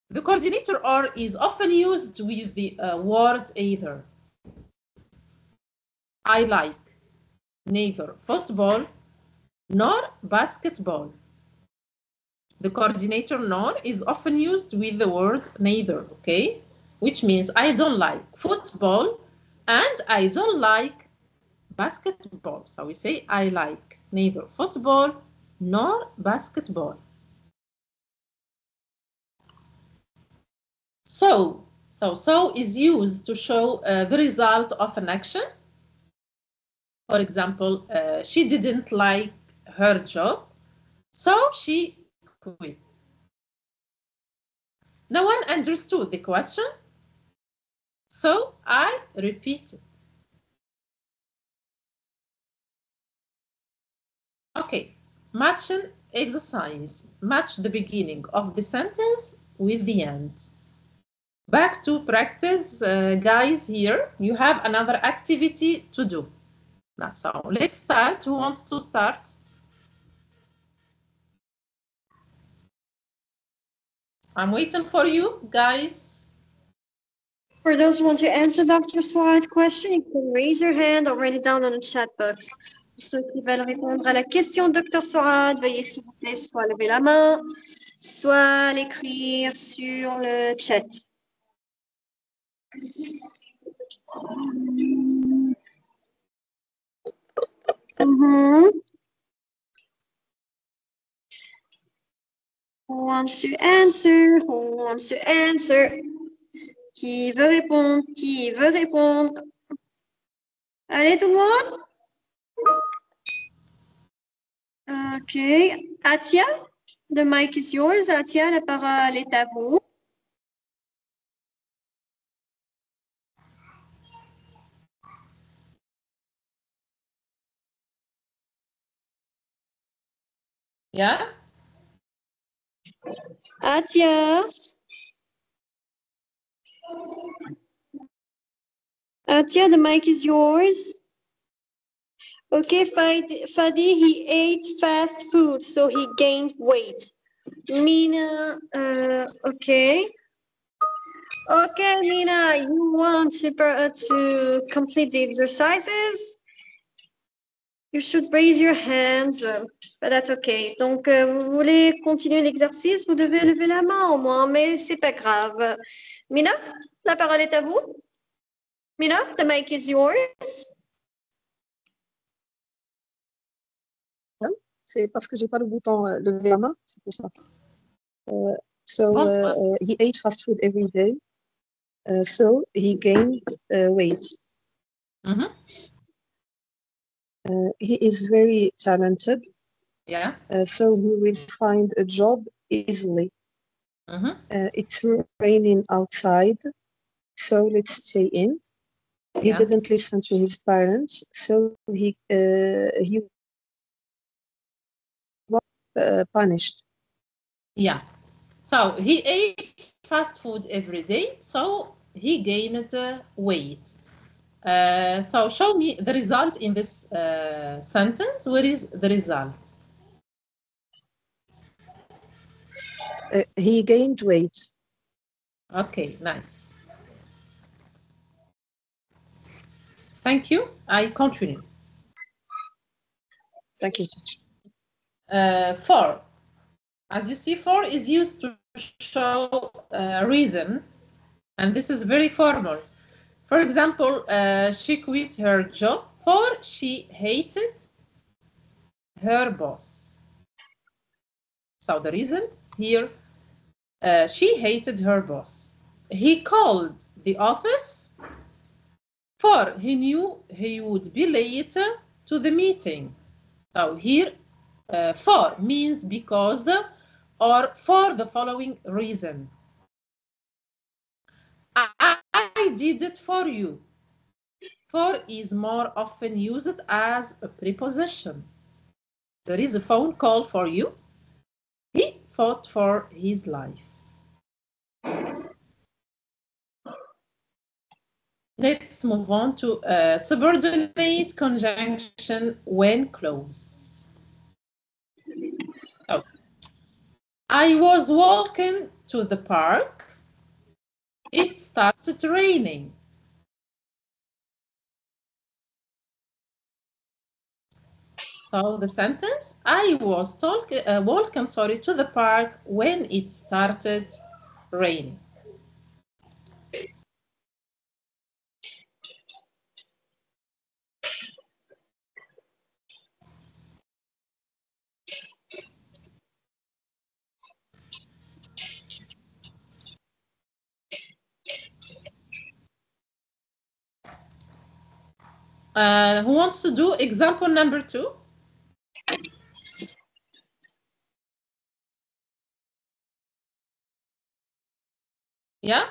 The coordinator or is often used with the word either. I like neither football nor basketball. The coordinator nor is often used with the word neither, okay? Which means I don't like football and I don't like basketball. So we say I like neither football nor basketball. So is used to show the result of an action. For example, she didn't like her job, so she quit. No one understood the question, so I repeated. Okay, matching exercise. Match the beginning of the sentence with the end. Back to practice, guys. Here you have another activity to do. So let's start. Who wants to start? I'm waiting for you, guys. For those who want to answer Dr. Saad's question, you can raise your hand or write it down on the chat box. Pour ceux qui veulent répondre à la question de Dr. Saad, veuillez s'il vous plaît soit lever la main, soit l'écrire sur le chat. Who wants to answer? Who wants to answer? Qui veut répondre? Qui veut répondre? Allez, tout le monde? Ok. Atia, the mic is yours. Atia, la parole est à vous. Yeah? Atia. Atia, the mic is yours. Okay, Fadi, he ate fast food, so he gained weight. Mina, okay. Okay, Mina, you want to complete the exercises? You should raise your hands, but that's okay. Donc, vous voulez continuer l'exercice, vous devez lever la main au moins, mais c'est pas grave. Mina, la parole est à vous. Mina, the mic is yours. C'est parce que j'ai pas le bouton lever la main, c'est pour ça. Bonsoir. He ate fast food every day, so he gained weight. Mhm. He is very talented, Yeah. so he will find a job easily. Mhm. It's raining outside, so let's stay in. He Yeah. didn't listen to his parents, so he was punished. Yeah. So he ate fast food every day, so he gained weight. So show me the result in this sentence. What is the result? He gained weight. Okay, nice. Thank you. I continue. Thank you, teacher. For. As you see, for is used to show a reason, and this is very formal. For example, she quit her job for she hated her boss. So the reason here, she hated her boss. He called the office for he knew he would be late to the meeting. So here, for means because or for the following reason. I did it for you. For is more often used as a preposition. There is a phone call for you. He fought for his life. Let's move on to subordinate conjunction when close. So, I was walking to the park. It started raining. So the sentence, I was walking to the park when it started raining. Who wants to do example number 2? Yeah?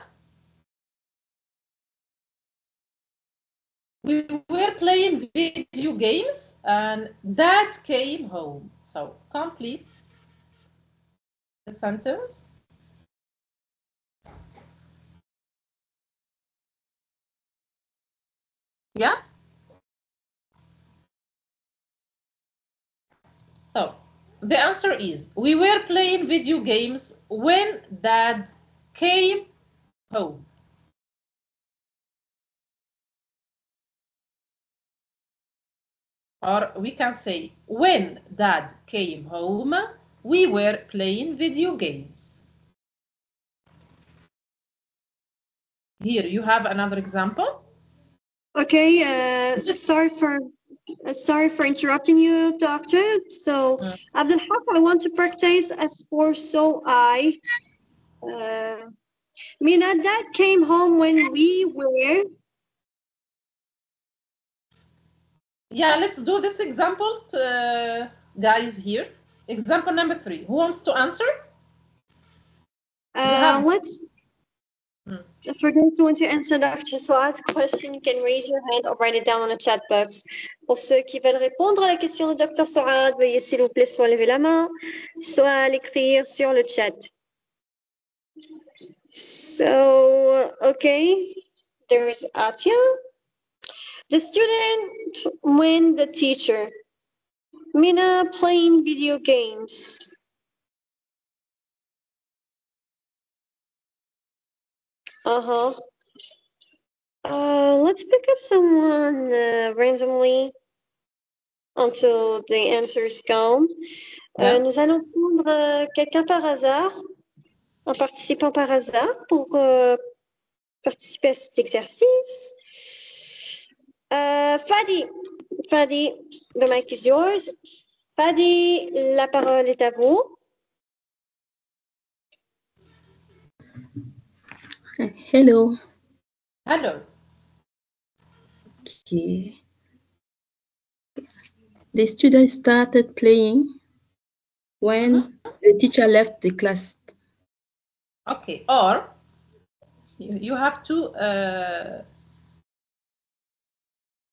We were playing video games and Dad came home. So complete the sentence. Yeah? So the answer is, we were playing video games when Dad came home. Or we can say, when Dad came home, we were playing video games. Here you have another example. Okay, sorry for interrupting you, doctor. So, Abdul Haq, I want to practice as for so I. Mina, Dad came home when we were. Yeah, let's do this example, guys, here. Example number 3. Who wants to answer? Let's. For those who want to answer Dr. Suad's question, you can raise your hand or write it down on the chat box. Pour ceux qui veulent répondre à la question de Dr. Suad, veuillez s'il vous plaît soit lever la main, soit l'écrire sur le chat. So, okay, there's Atia. The student when the teacher. Mina playing video games. Let's pick up someone randomly until the answers come. Nous allons prendre quelqu'un par hasard, un participant par hasard pour participer à cet exercice. Fadi, the mic is yours. Fadi, la parole est à vous. Hello. Hello. Okay. The student started playing when the teacher left the class. Okay, or you have two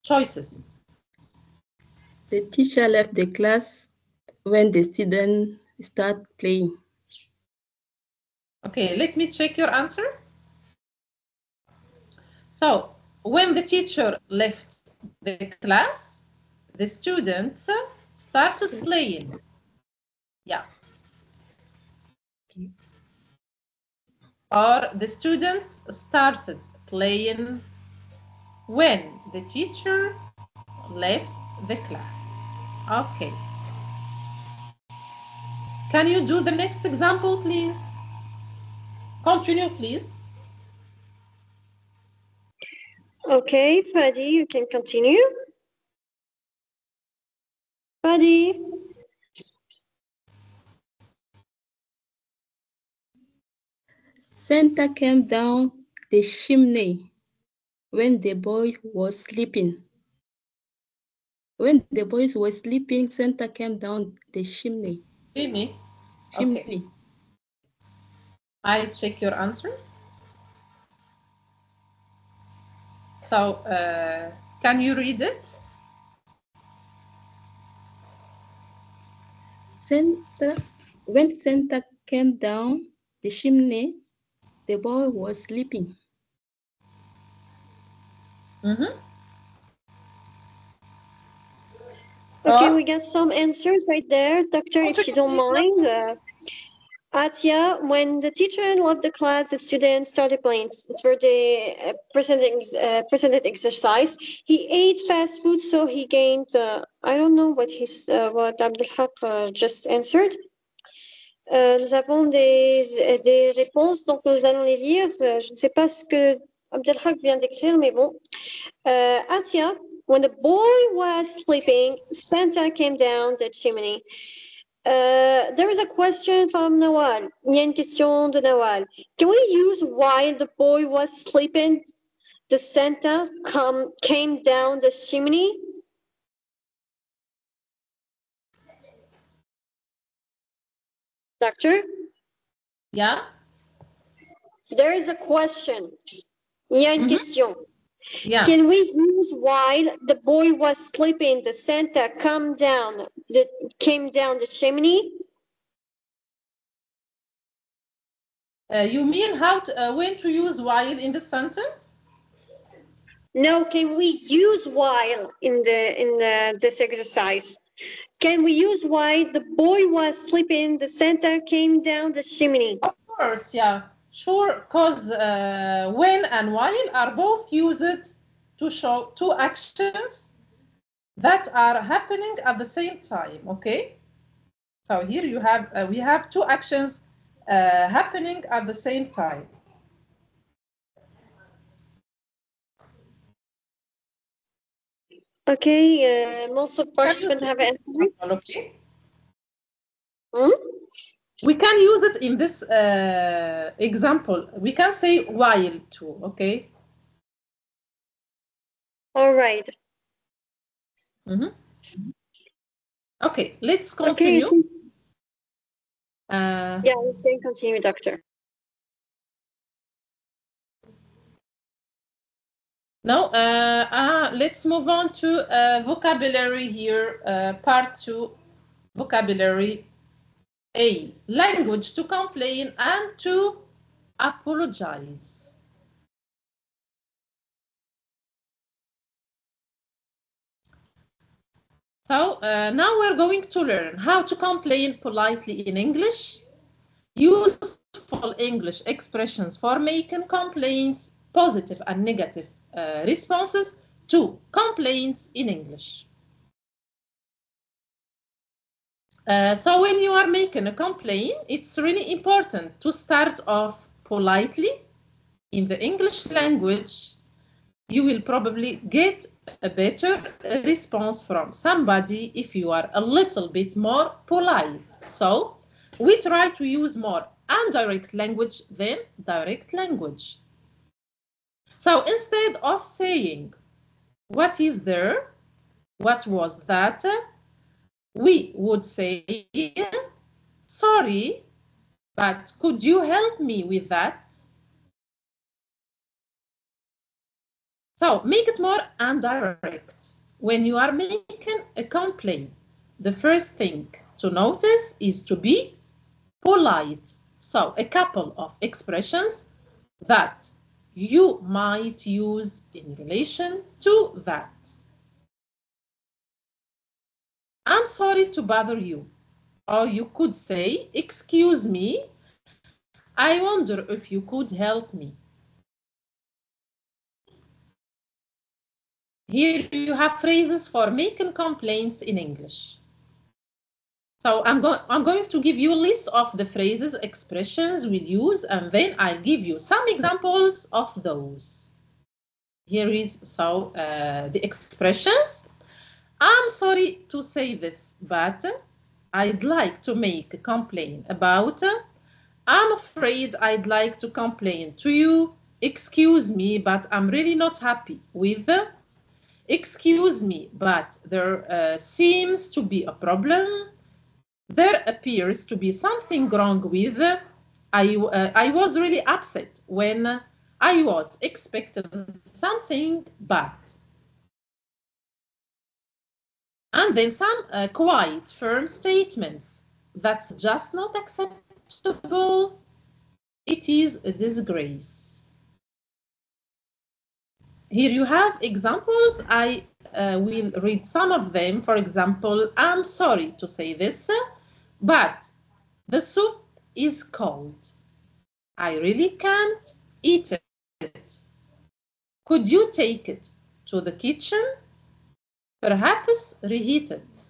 choices. The teacher left the class when the student started playing. Okay, let me check your answer. So, when the teacher left the class, the students started playing. Yeah. Okay. Or the students started playing when the teacher left the class. Okay. Can you do the next example, please? Continue, please. Okay, Fadi, you can continue. Fadi. Santa came down the chimney when the boy was sleeping. When the boys were sleeping, Santa came down the chimney. Chimney. Chimney. Okay. I check your answer. So, can you read it? When Santa came down the chimney, the boy was sleeping. Mm-hmm. Okay, we got some answers right there, Doctor, if you don't mind. Atia, when the teacher left the class, the students started playing. For the presented exercise, he ate fast food, so he gained. I don't know what Abdelhak just answered. Nous avons des réponses, donc nous allons les lire. Je ne sais pas ce que Abdelhak vient d'écrire, mais bon. Atia, when the boy was sleeping, Santa came down the chimney. There is a question from Nawal. Il y a une question de Nawal. Can we use while the boy was sleeping, the Santa came down the chimney? Doctor? Yeah. There is a question. Il y a une question. Yeah. Can we use while the boy was sleeping, the Santa came down the chimney? You mean when to use while in the sentence? No, can we use while in this exercise? Can we use while the boy was sleeping, the Santa came down the chimney? Of course, yeah. Sure, because when and while are both used to show two actions that are happening at the same time, okay? So here you have, we have two actions happening at the same time. Okay, most of participants have answered. Okay. We can use it in this example. We can say while too, okay? All right. Okay, let's continue. Okay. Yeah, we can continue, doctor. Now, let's move on to vocabulary here, part 2, vocabulary A, language to complain and to apologize. So now we're going to learn how to complain politely in English, useful English expressions for making complaints, positive and negative responses to complaints in English. So when you are making a complaint, it's really important to start off politely. In the English language, you will probably get a better response from somebody if you are a little bit more polite. So we try to use more indirect language than direct language. So instead of saying, what is there? What was that? We would say, sorry, but could you help me with that? So make it more indirect. When you are making a complaint, the first thing to notice is to be polite. So a couple of expressions that you might use in relation to that. I'm sorry to bother you. Or you could say, excuse me, I wonder if you could help me. Here you have phrases for making complaints in English. So I'm going to give you a list of the phrases, expressions we use, and then I'll give you some examples of those. Here is the expressions. I'm sorry to say this, but I'd like to make a complaint about. I'm afraid I'd like to complain to you. Excuse me, but I'm really not happy with. Excuse me, but there seems to be a problem. There appears to be something wrong with. I was really upset when I was expecting something bad. And then some quite firm statements. That's just not acceptable. It is a disgrace. Here you have examples. I will read some of them. For example, I'm sorry to say this, but the soup is cold. I really can't eat it. Could you take it to the kitchen? Perhaps reheat it.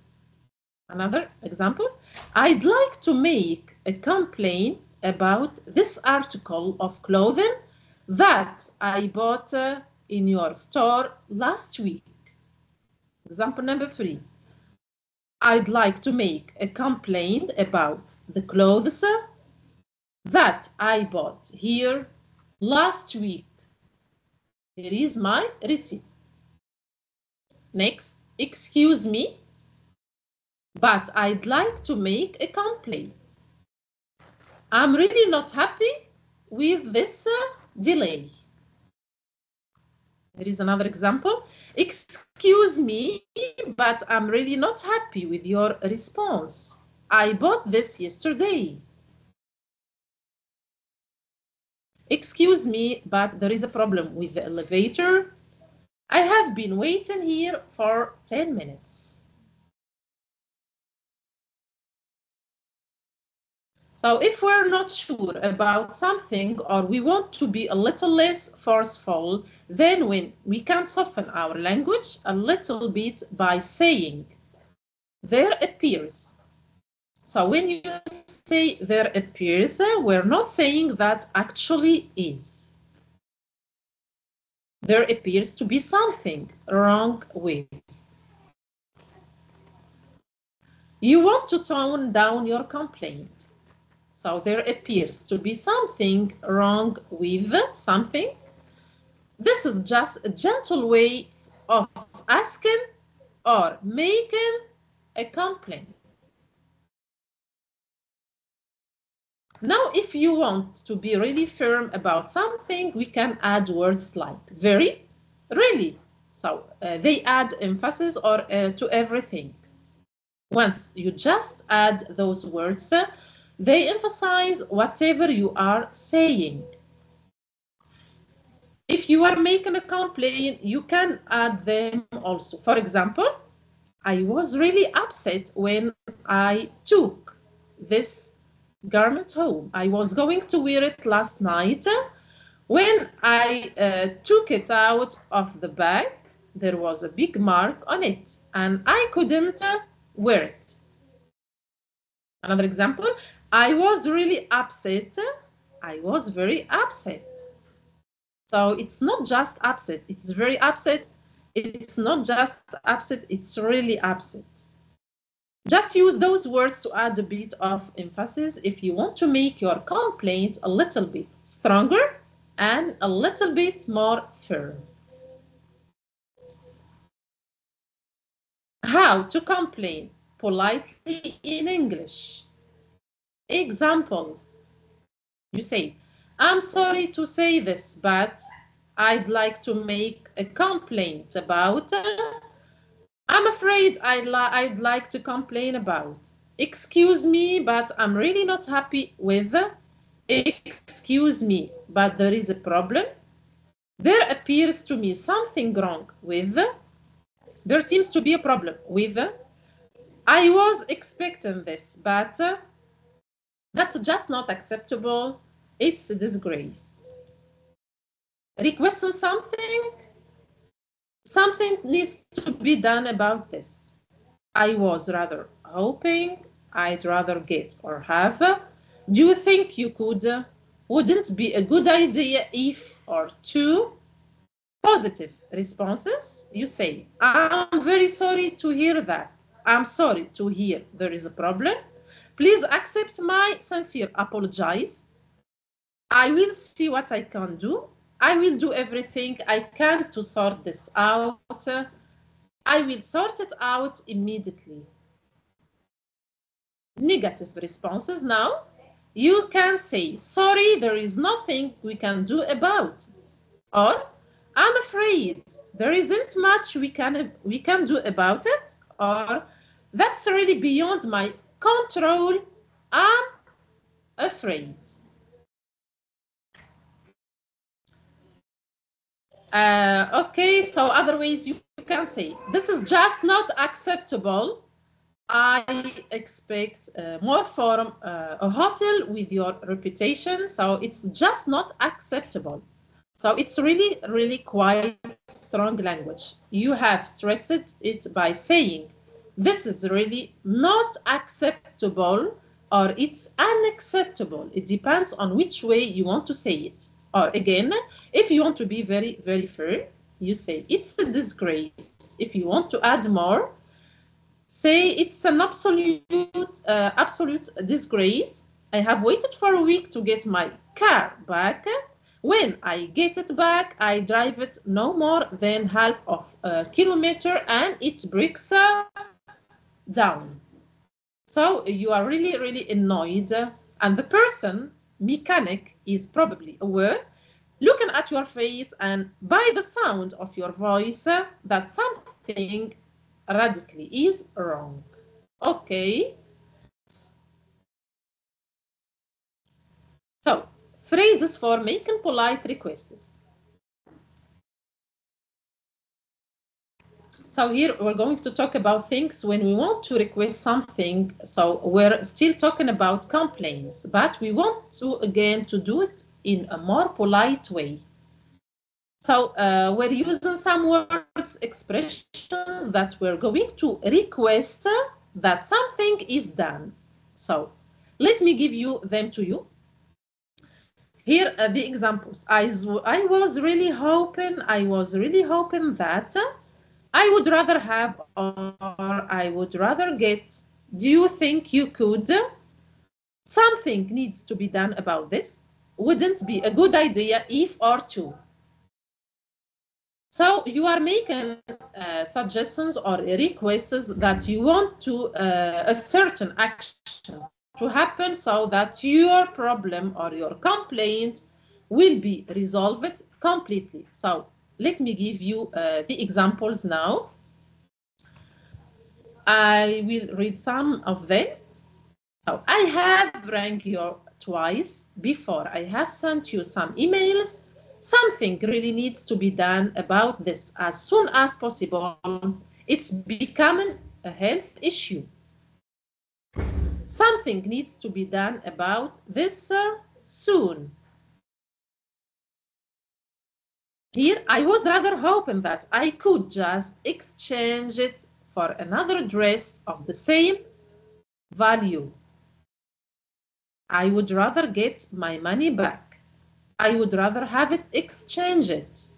Another example, I'd like to make a complaint about this article of clothing that I bought in your store last week. Example number 3. I'd like to make a complaint about the clothes that I bought here last week. Here is my receipt. Next, excuse me, but I'd like to make a complaint. I'm really not happy with this delay. There is another example. Excuse me, but I'm really not happy with your response. I bought this yesterday. Excuse me, but there is a problem with the elevator. I have been waiting here for 10 minutes. So if we're not sure about something or we want to be a little less forceful, then we can soften our language a little bit by saying, there appears. So when you say there appears, we're not saying that actually is. There appears to be something wrong with. You want to tone down your complaint. So there appears to be something wrong with something. This is just a gentle way of asking or making a complaint. Now, if you want to be really firm about something, we can add words like very, really. So they add emphasis or to everything. Once you just add those words, they emphasize whatever you are saying. If you are making a complaint, you can add them also. For example, I was really upset when I took this garment home. I was going to wear it last night. When I took it out of the bag, there was a big mark on it and I couldn't wear it. Another example, I was really upset. I was very upset. So it's not just upset, it's very upset. It's not just upset, it's really upset. Just use those words to add a bit of emphasis if you want to make your complaint a little bit stronger and a little bit more firm. How to complain politely in English. Examples. You say, I'm sorry to say this, but I'd like to make a complaint about. I'm afraid I'd like to complain about. Excuse me, but I'm really not happy with. Excuse me, but there is a problem. There appears to me something wrong with. There seems to be a problem with. I was expecting this, but that's just not acceptable. It's a disgrace. Requesting something. Something needs to be done about this. I was rather hoping, I'd rather get or have. Do you think you could? Wouldn't be a good idea if or to? Positive responses. You say, I'm very sorry to hear that. I'm sorry to hear there is a problem. Please accept my sincere apologies. I will see what I can do. I will do everything I can to sort this out. I will sort it out immediately. Negative responses now. You can say, sorry, there is nothing we can do about it. Or, I'm afraid there isn't much we can do about it. Or, that's really beyond my control. I'm afraid. Okay, so other ways you can say, this is just not acceptable. I expect more from a hotel with your reputation, so it's just not acceptable. So it's really, really quite strong language. You have stressed it by saying, this is really not acceptable, or it's unacceptable. It depends on which way you want to say it. Or again, if you want to be very, very firm, you say it's a disgrace. If you want to add more, say it's an absolute disgrace. I have waited for a week to get my car back. When I get it back, I drive it no more than half of a kilometer and it breaks down. So you are really, really annoyed, and the person, mechanic, is probably aware, looking at your face and by the sound of your voice, that something radically is wrong. Okay. So, phrases for making polite requests. So here we're going to talk about things when we want to request something. So we're still talking about complaints, but we want to, again, to do it in a more polite way. So we're using some words, expressions that we're going to request that something is done. So let me give you them to you. Here are the examples. I was really hoping that I would rather have, or I would rather get. Do you think you could? Something needs to be done about this. Wouldn't be a good idea if or to. So you are making suggestions or requests that you want to a certain action to happen so that your problem or your complaint will be resolved completely. So let me give you the examples now. I will read some of them. So I have rang you twice before. I have sent you some emails. Something really needs to be done about this as soon as possible. It's becoming a health issue. Something needs to be done about this soon. Here, I was rather hoping that I could just exchange it for another dress of the same value. I would rather get my money back. I would rather have it exchanged.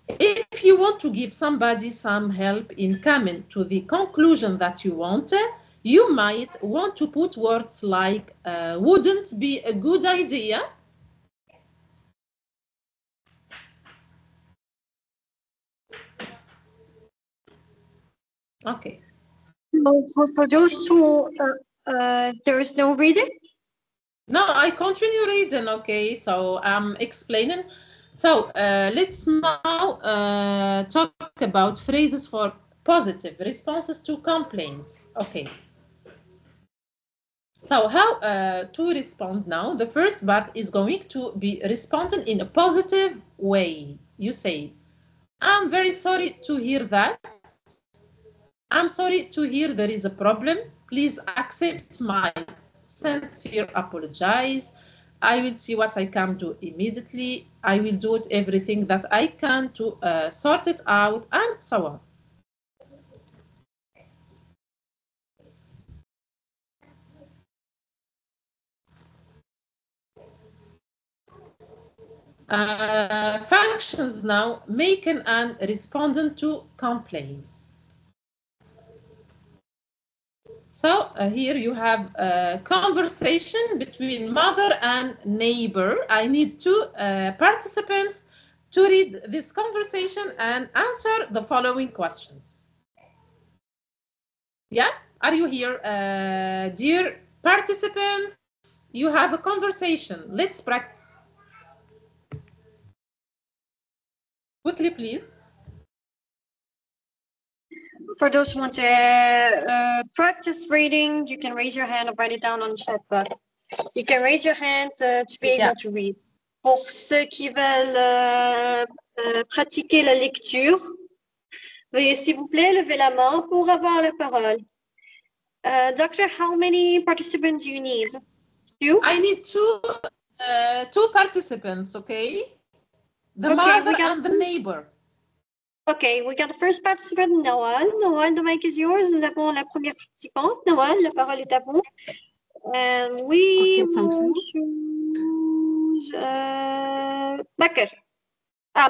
If you want to give somebody some help in coming to the conclusion that you want, you might want to put words like wouldn't be a good idea. Okay. For those who there is no reading? No, I continue reading, okay? So I'm explaining. So let's now talk about phrases for positive responses to complaints. Okay. So how to respond now? The first part is going to be responding in a positive way. You say, I'm very sorry to hear that. I'm sorry to hear there is a problem. Please accept my sincere apologize. I will see what I can do immediately. I will do everything that I can to sort it out, and so on. Functions now, making and responding to complaints. So here you have a conversation between mother and neighbor. I need two participants to read this conversation and answer the following questions. Yeah, are you here? Dear participants, you have a conversation. Let's practice. Quickly, please. For those who want to practice reading, you can raise your hand or write it down on the chat box. You can raise your hand to be able to read. Pour ceux qui veulent pratiquer la lecture, veuillez s'il vous plaît lever la main pour avoir la parole. Doctor, how many participants do you need? Two? I need two participants, okay? The mother and the neighbor. Okay, we got the first participant, Noël. Noël, the mic is yours. Nous avons la première participante. Noël, la parole est à vous. And we will choose Becker.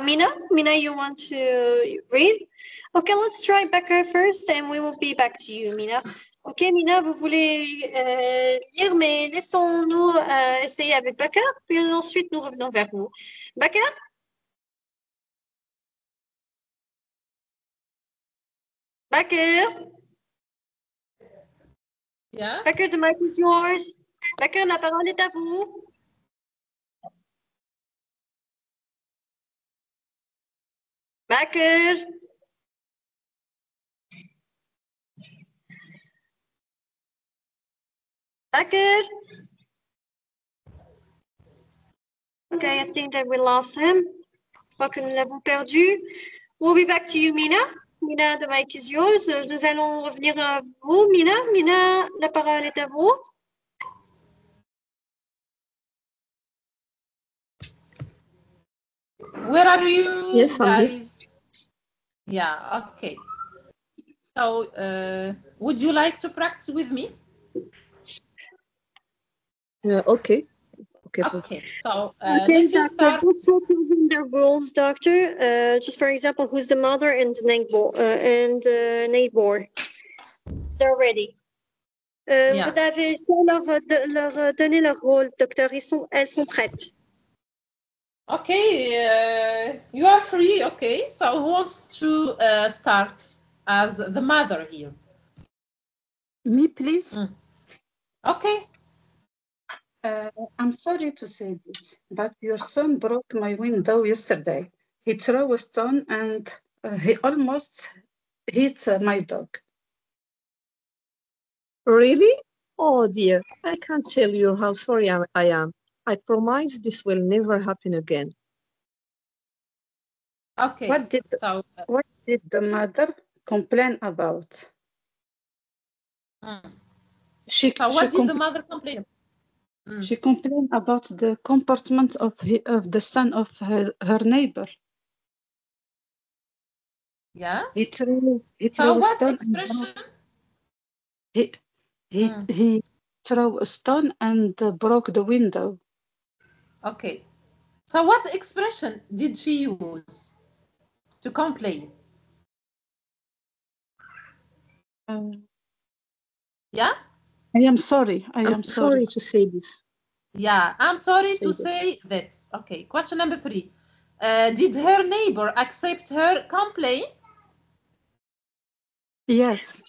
Mina, you want to read? Okay, let's try Becker first and we will be back to you, Mina. Ok, Mina, vous voulez lire, mais laissons-nous essayer avec Becker, puis ensuite nous revenons vers vous. Becker? Becker? Yeah? Becker, the mic is yours. Becker, la parole est à vous. Becker? Becker? Okay, I think that we lost him. Je crois que nous l'avons perdu. We'll be back to you, Mina. Mina, the mic is yours. Nous allons revenir à vous, Mina. Mina, la parole est à vous. Where are you, Yes, guys? Yeah, okay. So, would you like to practice with me? Okay. Okay, so Okay, let's just Doctor, start. just focusing the rules, Doctor. Just for example, who's the mother and the neighbor? They're ready. Yeah. Vous avez leur donné leur rôle, docteur. Elles sont prêtes. Okay, you are free. Okay, so who wants to start as the mother here? Me, please. Okay. I'm sorry to say this, but your son broke my window yesterday. He threw a stone and he almost hit my dog. Really? Oh dear, I can't tell you how sorry I am. I promise this will never happen again. Okay. What did the mother complain about? So what did the mother complain about? She complained about the comportment of the son of her neighbor. Yeah. He threw So a what stone. expression? He threw a stone and broke the window. Okay. So what expression did she use to complain? Yeah. I am sorry. I'm sorry to say this. Yeah, I'm sorry to say this. Okay. Question number 3. Did her neighbor accept her complaint? Yes,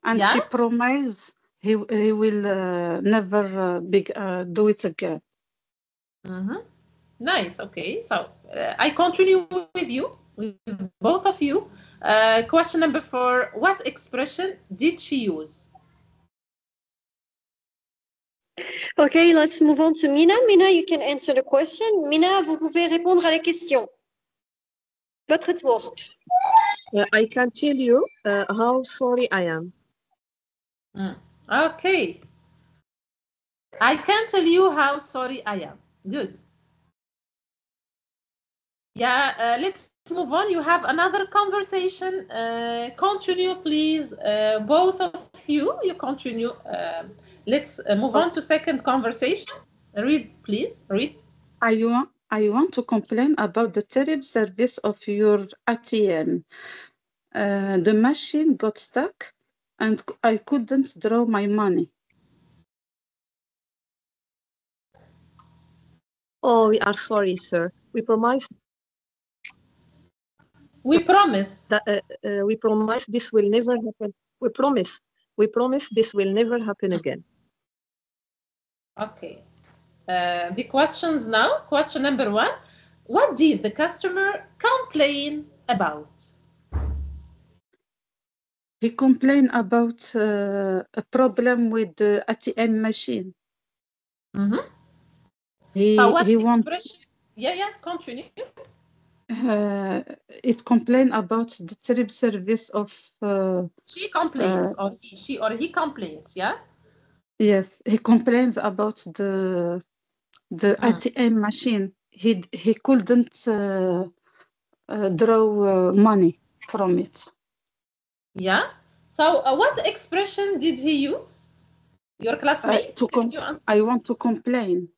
and Yeah? she promised he will never do it again. Nice. Okay, so I continue with you, with both of you. Question number 4. What expression did she use? Okay, let's move on to Mina. Mina, you can answer the question. Mina, vous pouvez répondre à la question. Votre tour. I can tell you how sorry I am. Okay. I can tell you how sorry I am. Good. Yeah, let's move on. You have another conversation. Continue, please. Both of you continue. Let's move on to second conversation. Read, please. Read. I want to complain about the terrible service of your ATM. The machine got stuck and I couldn't draw my money. Oh, we are sorry, sir. We promise this will never happen. We promise this will never happen again. Okay. The questions now. Question number 1. What did the customer complain about? He complained about a problem with the ATM machine. So what expression? Yeah, continue. It complained about the terrible service of... she complains, or she or he complains, yeah? Yes, he complains about the ATM machine. He couldn't draw money from it. Yeah. So what expression did he use? Your classmate? I want to complain.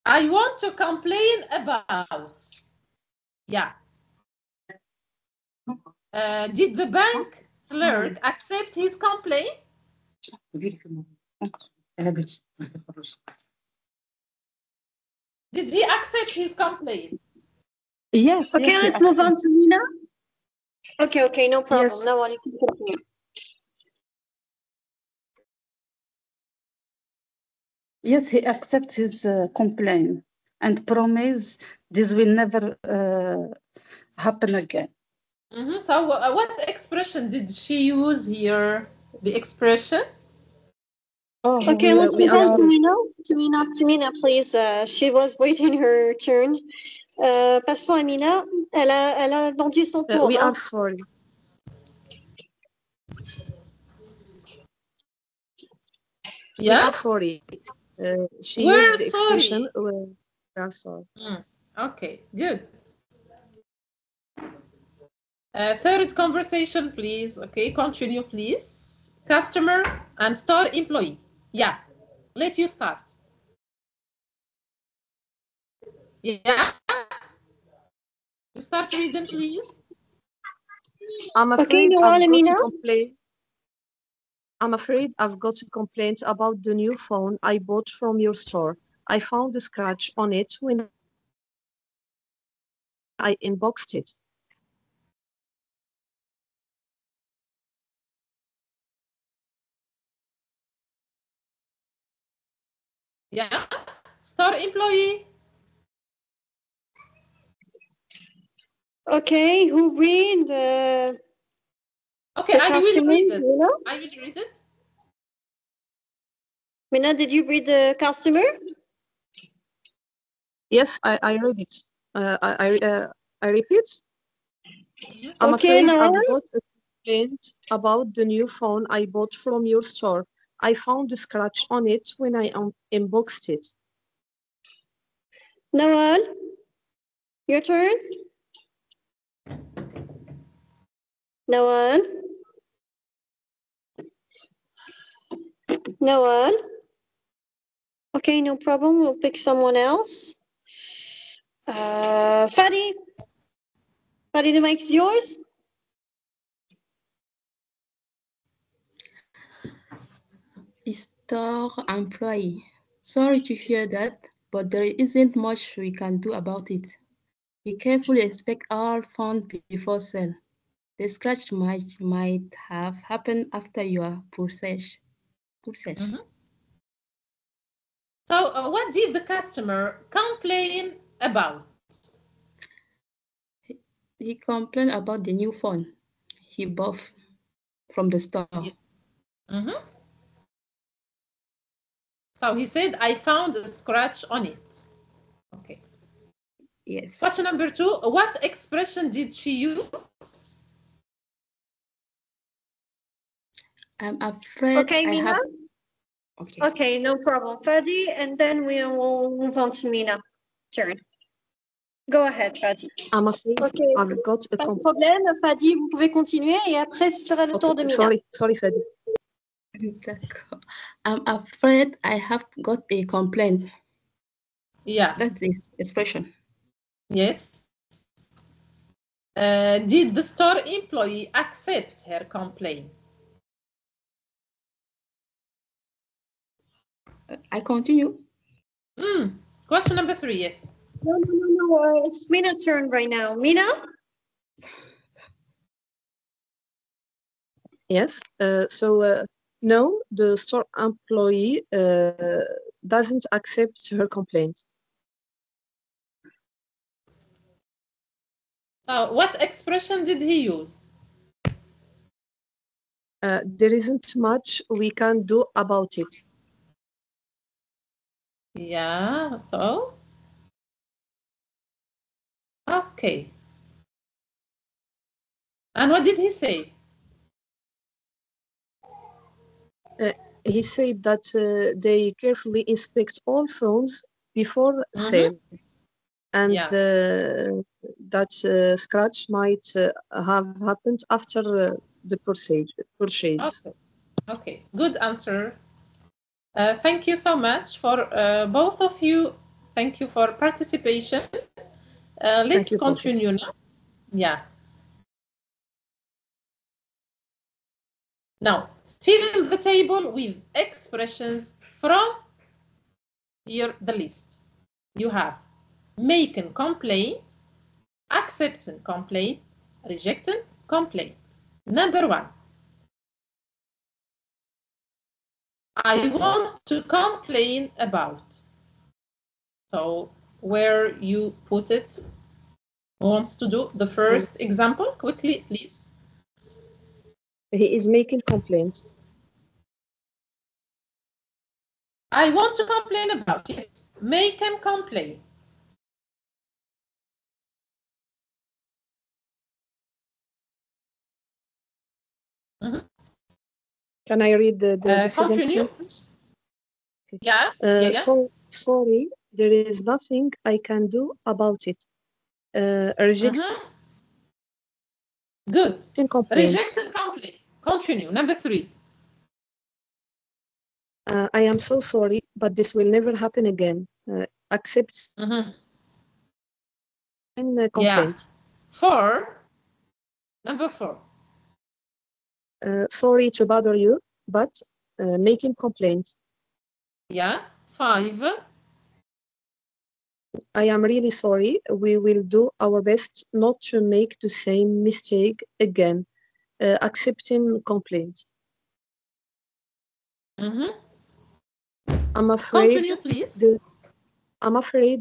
I want to complain about. Yeah. Did the bank clerk accept his complaint? Did he accept his complaint? Yes. Okay, let's move on to Nina. Okay, no problem. Yes. No one, you can continue. Yes, he accepts his complaint and promise this will never happen again. So what expression did she use here? The expression? Okay, let's move on to Mina, please. She was waiting her turn. Passons à Mina. Elle a vendu son tour. We are sorry. Yeah? We are sorry. She used the expression, we are sorry. Okay, good. Third conversation, please. Okay, continue, please. Customer and store employee. Yeah, let you start. Yeah. You start reading, please. I'm afraid I've got to complain. I'm afraid I've got a complaint about the new phone I bought from your store. I found a scratch on it when I unboxed it. Yeah, store employee. Okay, who read Okay, the I will customer? read it. Mina? I will read it. Mina, did you read the customer? Yes, I read it. I repeat. I'm Okay, afraid Noel. I've got a complaint about the new phone I bought from your store. I found a scratch on it when I unboxed it. Noel, your turn. Noel. Noel. Okay, no problem. We'll pick someone else. Fadi. Fadi, the mic is yours. Store employee. Sorry to hear that, but there isn't much we can do about it. Be careful, inspect all phones before sale. The scratch might have happened after your purchase. So what did the customer complain about? He complained about the new phone he bought from the store. So he said, I found a scratch on it. Okay. Yes. Question number 2, what expression did she use? I'm afraid Okay, Mina. have... Okay, no problem. Fadi, and then we will move on to Mina. Turn. Go ahead, Fadi. I'm afraid Okay. I've got a Pas de complaint. problème, Fadi, vous pouvez continuer et après ce sera le tour de Mina. Sorry, Fadi. D'accord. I'm afraid I have got a complaint. Yeah. That's the expression. Yes. Did the store employee accept her complaint? I continue. Question number 3, yes. No. It's Mina's turn right now. Mina? Yes. No, the store employee doesn't accept her complaint. What expression did he use? There isn't much we can do about it. Yeah, so? Okay. And what did he say? He said that they carefully inspect all phones before sale, and that scratch might have happened after the purchase. Okay, good answer. Thank you so much for both of you. Thank you for participation. Let's continue now. Yeah. Now, fill the table with expressions from here, the list. You have making complaint, accepting complaint, rejecting complaint. Number 1. I want to complain about. So where you put it? Who wants to do the first example? Quickly, please. He is making complaints. I want to complain about. Yes, make and complain. Can I read the second continue. sentence? Okay. Yeah. So sorry, there is nothing I can do about it. Rejection. Good. Complaint. Reject and complain. Continue. Number 3. I am so sorry, but this will never happen again. Accept and complaint. Yeah. Number 4. Sorry to bother you, but making complaints. Yeah. 5. I am really sorry. We will do our best not to make the same mistake again. Accepting complaints. I'm afraid Continue, please.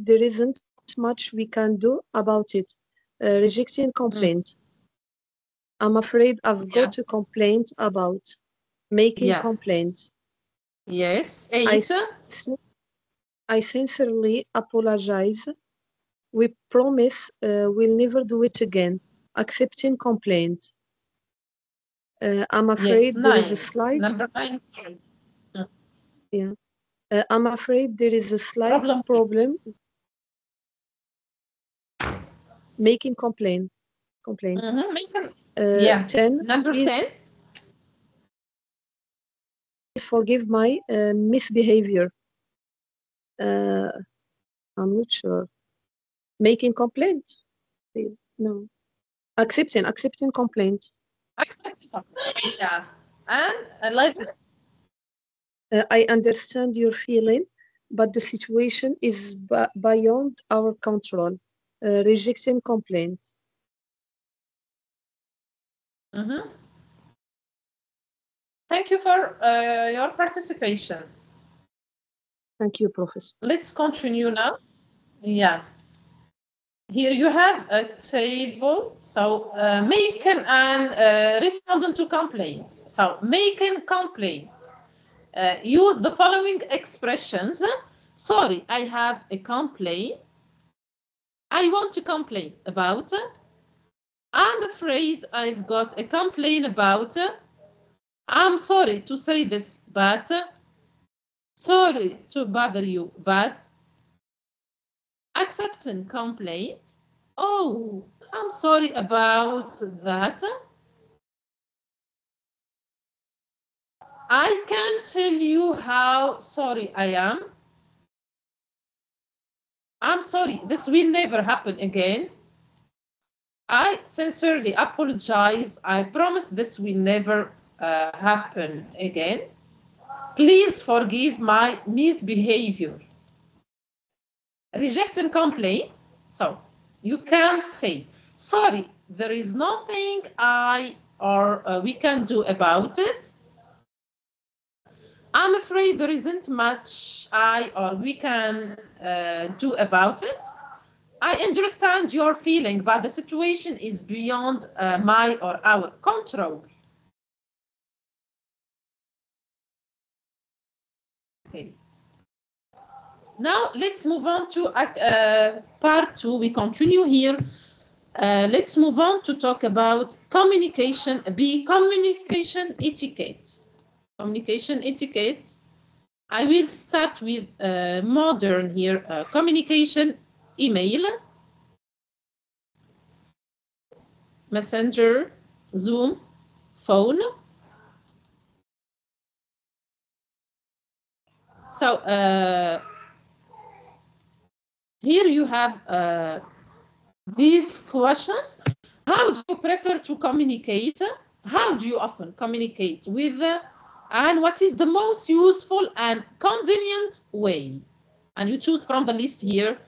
there isn't much we can do about it. Rejecting complaint. I'm afraid I've got a complaint about making complaints. Yes. 8. I sincerely apologize. We promise we'll never do it again. Accepting complaint. I'm afraid there is a slight. Number 9. Yeah. I'm afraid there is a slight problem. Making complaint. 10. Number 10. Please forgive my misbehavior. I'm not sure. Making complaint. No. Accepting complaint. Yeah. And 11. I understand your feeling, but the situation is beyond our control. Rejecting complaint. Thank you for your participation. Thank you, Professor. Let's continue now. Yeah. Here you have a table. So making and responding to complaints. So making complaint. Use the following expressions. Sorry, I have a complaint. I want to complain about. I'm afraid I've got a complaint about. I'm sorry to say this, but. Sorry to bother you, but. Accepting complaint. Oh, I'm sorry about that. I can't tell you how sorry I am. I'm sorry, this will never happen again. I sincerely apologize. I promise this will never happen again. Please forgive my misbehavior. Rejecting complaint. So you can say, sorry, there is nothing I or we can do about it. I'm afraid there isn't much I or we can do about it. I understand your feeling, but the situation is beyond my or our control. Okay. Now let's move on to part 2. We continue here. Let's move on to talk about communication etiquette. Communication etiquette. I will start with modern here. Communication, email, messenger, Zoom, phone. So here you have these questions. How do you prefer to communicate? How do you often communicate with? And what is the most useful and convenient way? And you choose from the list here.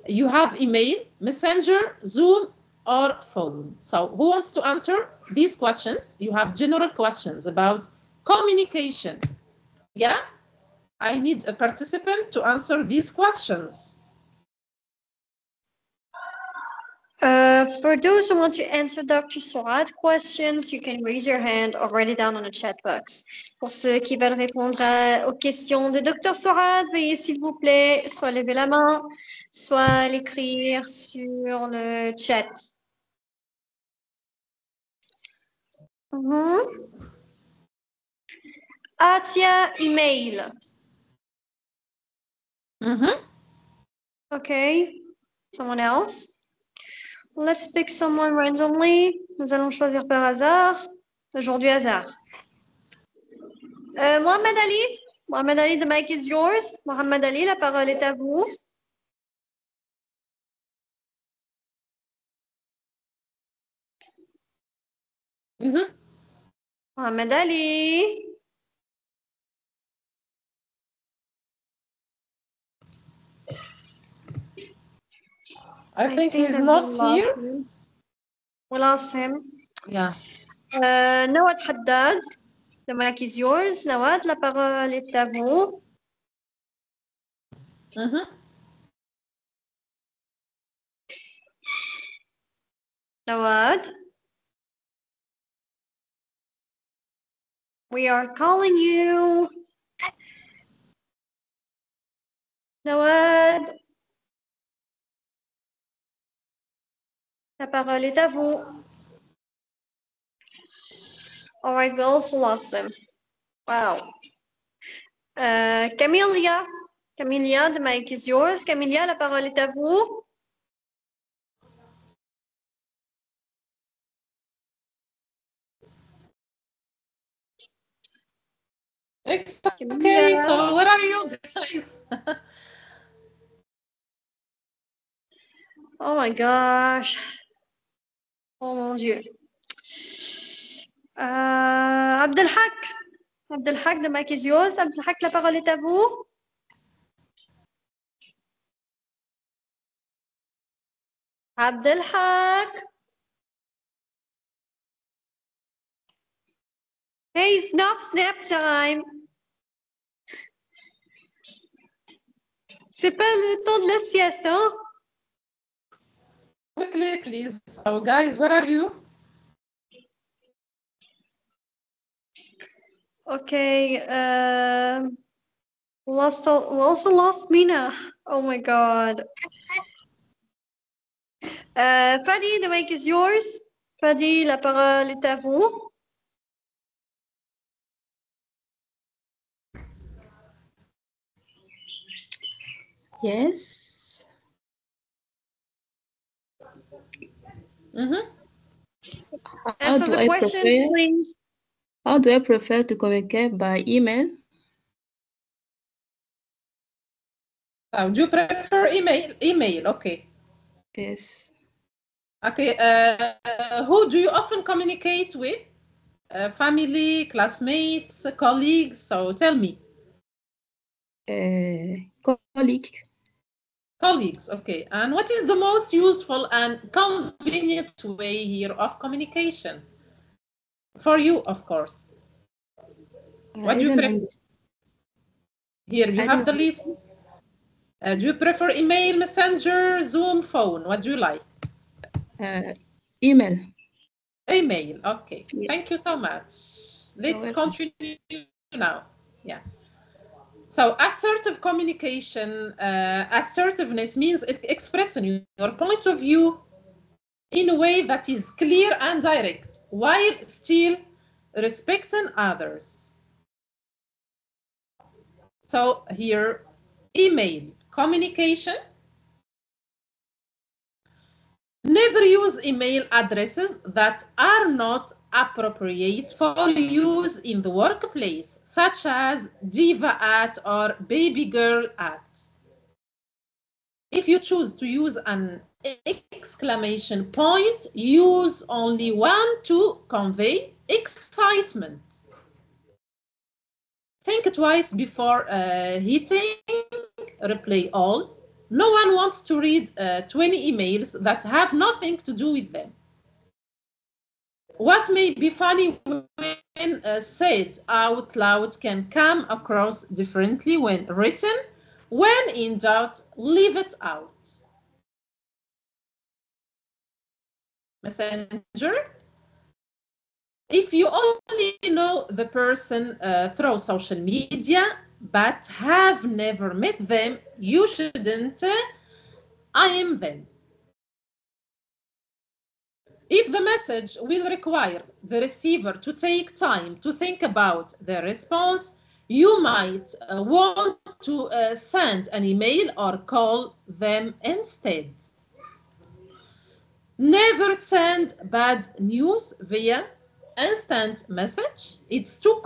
You have email, messenger, Zoom, or phone. So who wants to answer these questions? You have general questions about communication. Yeah? I need a participant to answer these questions. For those who want to answer Dr. Souad's questions, you can raise your hand or write it down on the chat box. Pour ceux qui veulent répondre aux questions de Dr. Souad, veuillez s'il vous plaît soit lever la main, soit l'écrire sur le chat. Atia, email. Okay. Someone else? Let's pick someone randomly. Nous allons choisir par hasard. Aujourd'hui, hasard. Mohamed Ali. Mohamed Ali, the mic is yours. Mohamed Ali, la parole est à vous. Mohamed Ali. I think he's not here. We lost him. Yeah. Nawad Haddad, the mic is yours. Nawad, la parole est à vous. Nawad, we are calling you. Nawad, la parole est à vous. All right, we also lost him. Wow. Camelia, the mic is yours. Camelia, la parole est à vous. It's okay. So where are you guys? Oh my gosh. Oh mon Dieu. Abdelhak, the mic is yours. Abdelhak, la parole est à vous. Abdelhak. Hey, it's not snap time. C'est pas le temps de la sieste, hein? Quickly, please. So, guys, where are you? Okay. We also lost Mina. Oh my God. Fadi, the mic is yours. Fadi, la parole est à vous. Yes. Answer the questions, please. How do I prefer to communicate by email? Do you prefer email? Email, okay. Yes. Okay. Who do you often communicate with? Family, classmates, colleagues? So tell me. Colleagues. Colleagues, okay. And what is the most useful and convenient way here of communication? For you, of course. What do you prefer? Here, you have the list. Do you prefer email, messenger, Zoom, phone? What do you like? Email. Email, okay. Yes. Thank you so much. Let's continue now. Yeah. So assertive communication, assertiveness means expressing your point of view in a way that is clear and direct, while still respecting others. So here, email communication. Never use email addresses that are not appropriate for use in the workplace, such as diva@ or babygirl@. If you choose to use an exclamation point, use only one to convey excitement. Think twice before hitting reply all. No one wants to read 20 emails that have nothing to do with them. What may be funny when said out loud can come across differently when written. When in doubt, leave it out. Messenger. If you only know the person through social media, but have never met them, you shouldn't IM them. If the message will require the receiver to take time to think about the response, you might want to send an email or call them instead. Never send bad news via instant message. It's too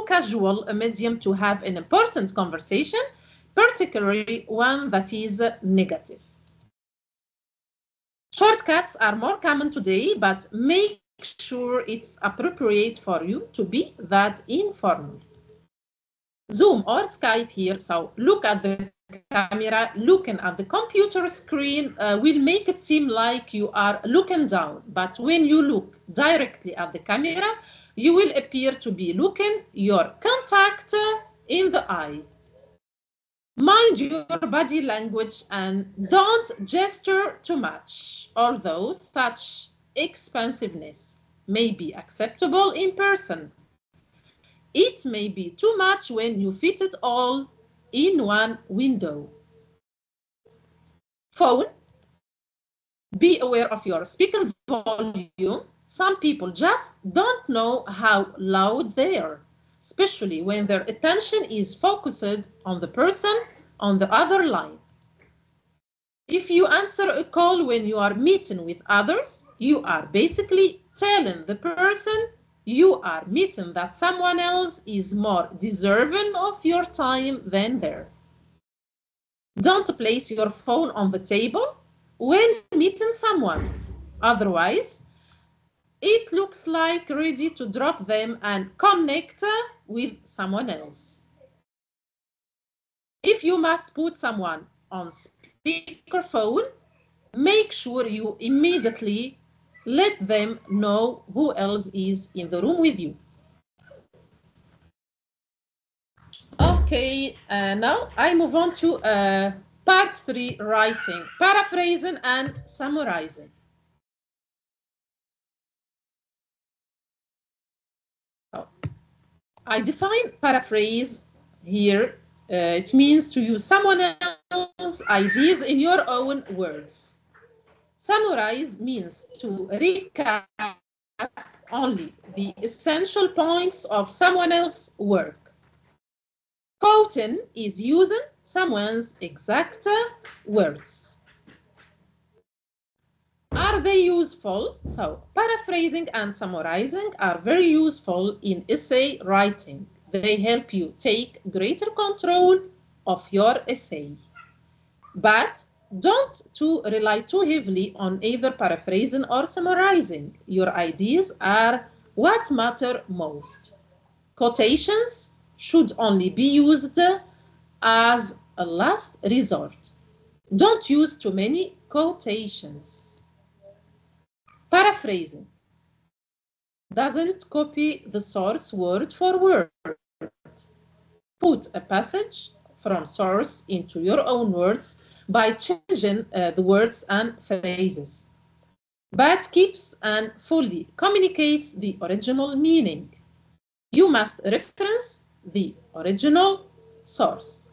casual a medium to have an important conversation, particularly one that is negative. Shortcuts are more common today, but make sure it's appropriate for you to be that informal. Zoom or Skype here. So look at the camera, looking at the computer screen will make it seem like you are looking down. But when you look directly at the camera, you will appear to be looking your contact in the eye. Mind your body language and don't gesture too much, although such expansiveness may be acceptable in person. It may be too much when you fit it all in one window. Phone. Be aware of your speaking volume. Some people just don't know how loud they are, especially when their attention is focused on the person on the other line. If you answer a call when you are meeting with others, you are basically telling the person you are meeting that someone else is more deserving of your time than theirs. Don't place your phone on the table when meeting someone. Otherwise, it looks like ready to drop them and connect with someone else. If you must put someone on speakerphone, make sure you immediately let them know who else is in the room with you. Okay, now I move on to part 3, writing, paraphrasing and summarizing. So, I define paraphrase here. It means to use someone else's ideas in your own words. Summarize means to recap only the essential points of someone else's work. Quoting is using someone's exact words. Are they useful? So, paraphrasing and summarizing are very useful in essay writing. They help you take greater control of your essay. But don't rely too heavily on either paraphrasing or summarizing. Your ideas are what matter most. Quotations should only be used as a last resort. Don't use too many quotations. Paraphrasing doesn't copy the source word for word. Put a passage from source into your own words by changing the words and phrases, but keeps and fully communicates the original meaning. You must reference the original source.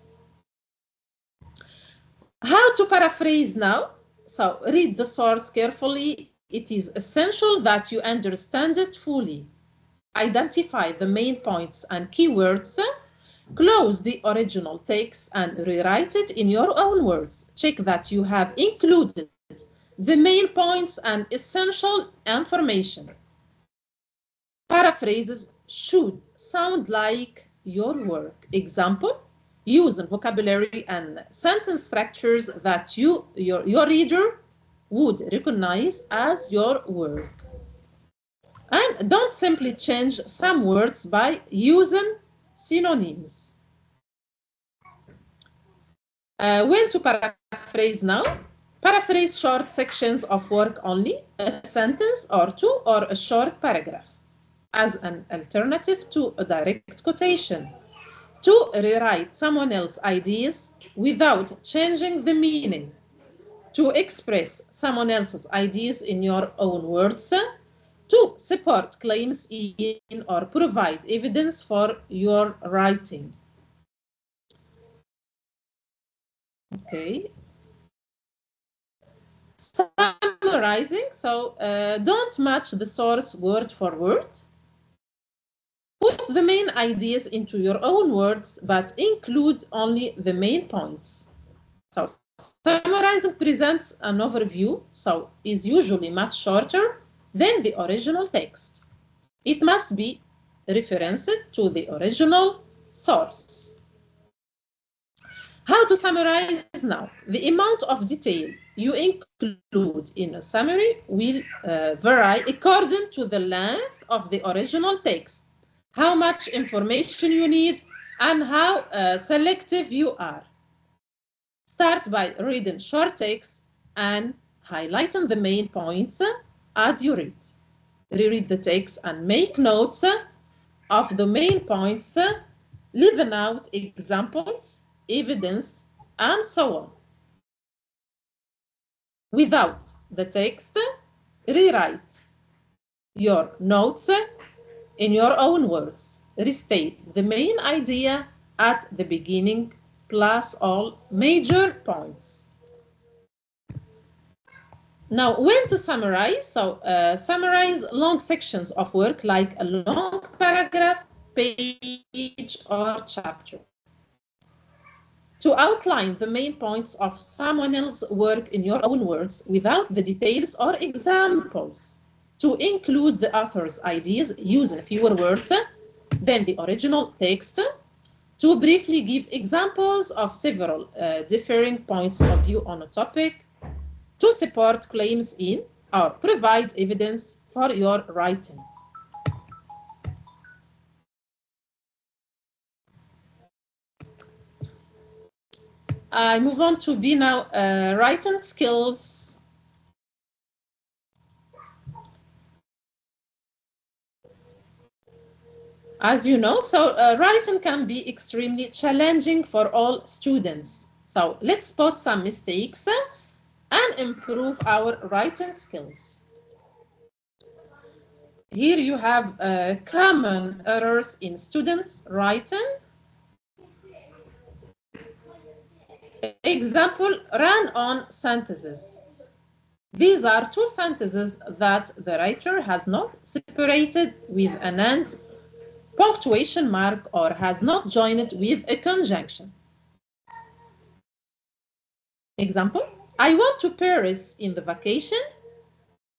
How to paraphrase now? So read the source carefully. It is essential that you understand it fully. Identify the main points and keywords. Close the original text and rewrite it in your own words. Check that you have included the main points and essential information. Paraphrases should sound like your work. Example, using vocabulary and sentence structures that your reader would recognize as your work. And don't simply change some words by using synonyms. When to paraphrase now? Paraphrase short sections of work only, a sentence or two, or a short paragraph, as an alternative to a direct quotation. To rewrite someone else's ideas without changing the meaning. To express someone else's ideas in your own words. To support claims in or provide evidence for your writing. Okay. Summarizing, so don't match the source word for word. Put the main ideas into your own words, but include only the main points. So summarizing presents an overview, so is usually much shorter than the original text. It must be referenced to the original source. How to summarize now? The amount of detail you include in a summary will vary according to the length of the original text, how much information you need, and how selective you are. Start by reading short text and highlighting the main points as you read. Reread the text and make notes of the main points, leaving out examples, evidence, and so on. Without the text, rewrite your notes in your own words. Restate the main idea at the beginning, plus all major points. Now, when to summarize? So, summarize long sections of work like a long paragraph, page, or chapter. To outline the main points of someone else's work in your own words without the details or examples. To include the author's ideas using fewer words than the original text. To briefly give examples of several differing points of view on a topic. To support claims in or provide evidence for your writing. I move on to B now, writing skills. As you know, so writing can be extremely challenging for all students. So let's spot some mistakes and improve our writing skills. Here you have common errors in students' writing. Example, run-on sentences. These are two sentences that the writer has not separated with an and, punctuation mark, or has not joined it with a conjunction. Example, I went to Paris in the vacation.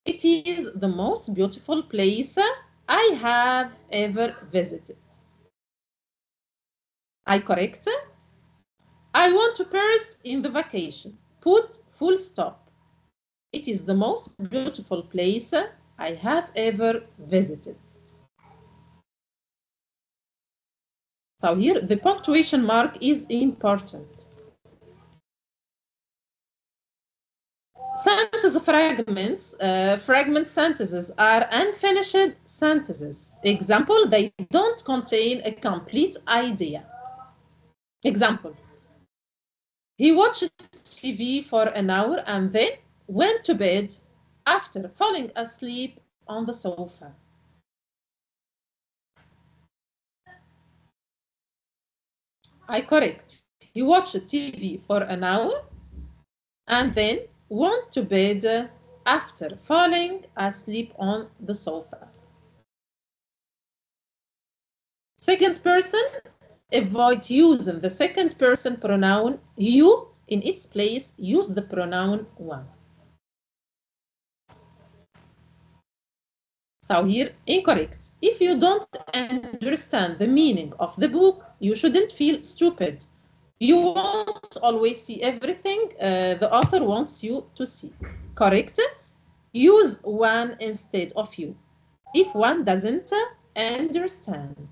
It is the most beautiful place I have ever visited. I correct. I went to Paris in the vacation. Put full stop. It is the most beautiful place I have ever visited. So here the punctuation mark is important. Sentence fragments, fragment sentences are unfinished sentences. Example, they don't contain a complete idea. Example, he watched TV for an hour and then went to bed after falling asleep on the sofa. I correct. He watched TV for an hour and then went to bed after falling asleep on the sofa. Second person, avoid using the second person pronoun you. In its place, use the pronoun one. So here, incorrect. If you don't understand the meaning of the book, you shouldn't feel stupid. You won't always see everything the author wants you to see. Correct? Use one instead of you if one doesn't understand.